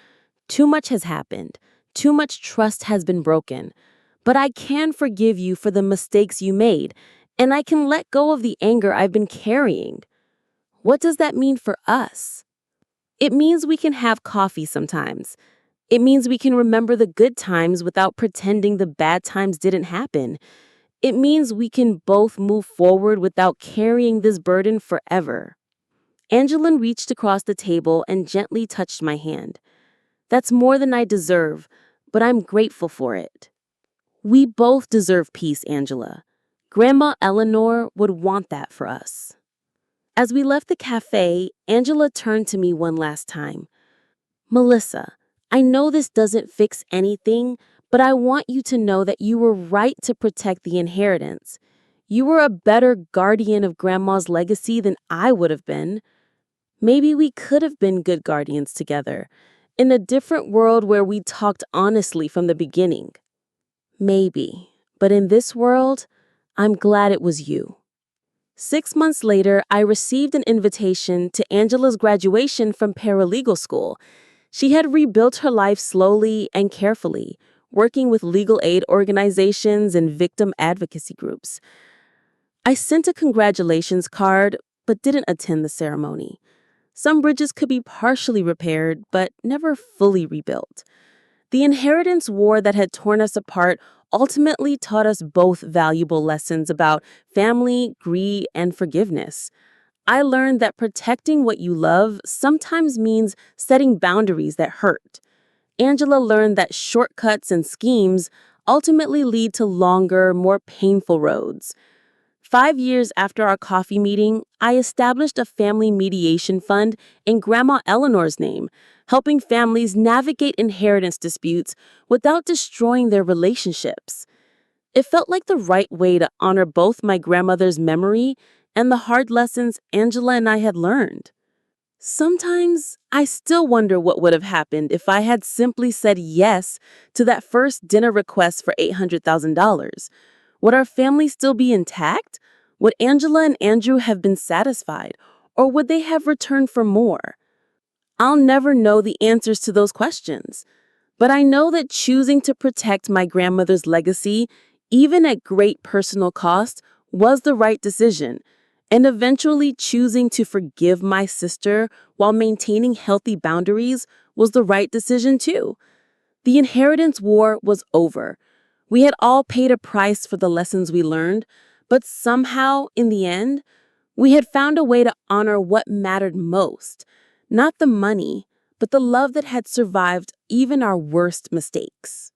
Too much has happened. Too much trust has been broken. But I can forgive you for the mistakes you made, and I can let go of the anger I've been carrying. What does that mean for us? It means we can have coffee sometimes. It means we can remember the good times without pretending the bad times didn't happen. It means we can both move forward without carrying this burden forever. Angeline reached across the table and gently touched my hand. That's more than I deserve, but I'm grateful for it. We both deserve peace, Angela. Grandma Eleanor would want that for us. As we left the cafe, Angela turned to me one last time. Melissa, I know this doesn't fix anything, but I want you to know that you were right to protect the inheritance. You were a better guardian of Grandma's legacy than I would have been. Maybe we could have been good guardians together. In a different world where we talked honestly from the beginning. Maybe. But in this world, I'm glad it was you. 6 months later, I received an invitation to Angela's graduation from paralegal school. She had rebuilt her life slowly and carefully, working with legal aid organizations and victim advocacy groups. I sent a congratulations card, but didn't attend the ceremony. Some bridges could be partially repaired, but never fully rebuilt. The inheritance war that had torn us apart ultimately taught us both valuable lessons about family, greed, and forgiveness. I learned that protecting what you love sometimes means setting boundaries that hurt. Angela learned that shortcuts and schemes ultimately lead to longer, more painful roads. 5 years after our coffee meeting, I established a family mediation fund in Grandma Eleanor's name, helping families navigate inheritance disputes without destroying their relationships. It felt like the right way to honor both my grandmother's memory and the hard lessons Angela and I had learned. Sometimes I still wonder what would have happened if I had simply said yes to that first dinner request for $800,000. Would our family still be intact? Would Angela and Andrew have been satisfied? Or would they have returned for more? I'll never know the answers to those questions. But I know that choosing to protect my grandmother's legacy, even at great personal cost, was the right decision. And eventually choosing to forgive my sister while maintaining healthy boundaries was the right decision too. The inheritance war was over. We had all paid a price for the lessons we learned, but somehow, in the end, we had found a way to honor what mattered most. Not the money, but the love that had survived even our worst mistakes.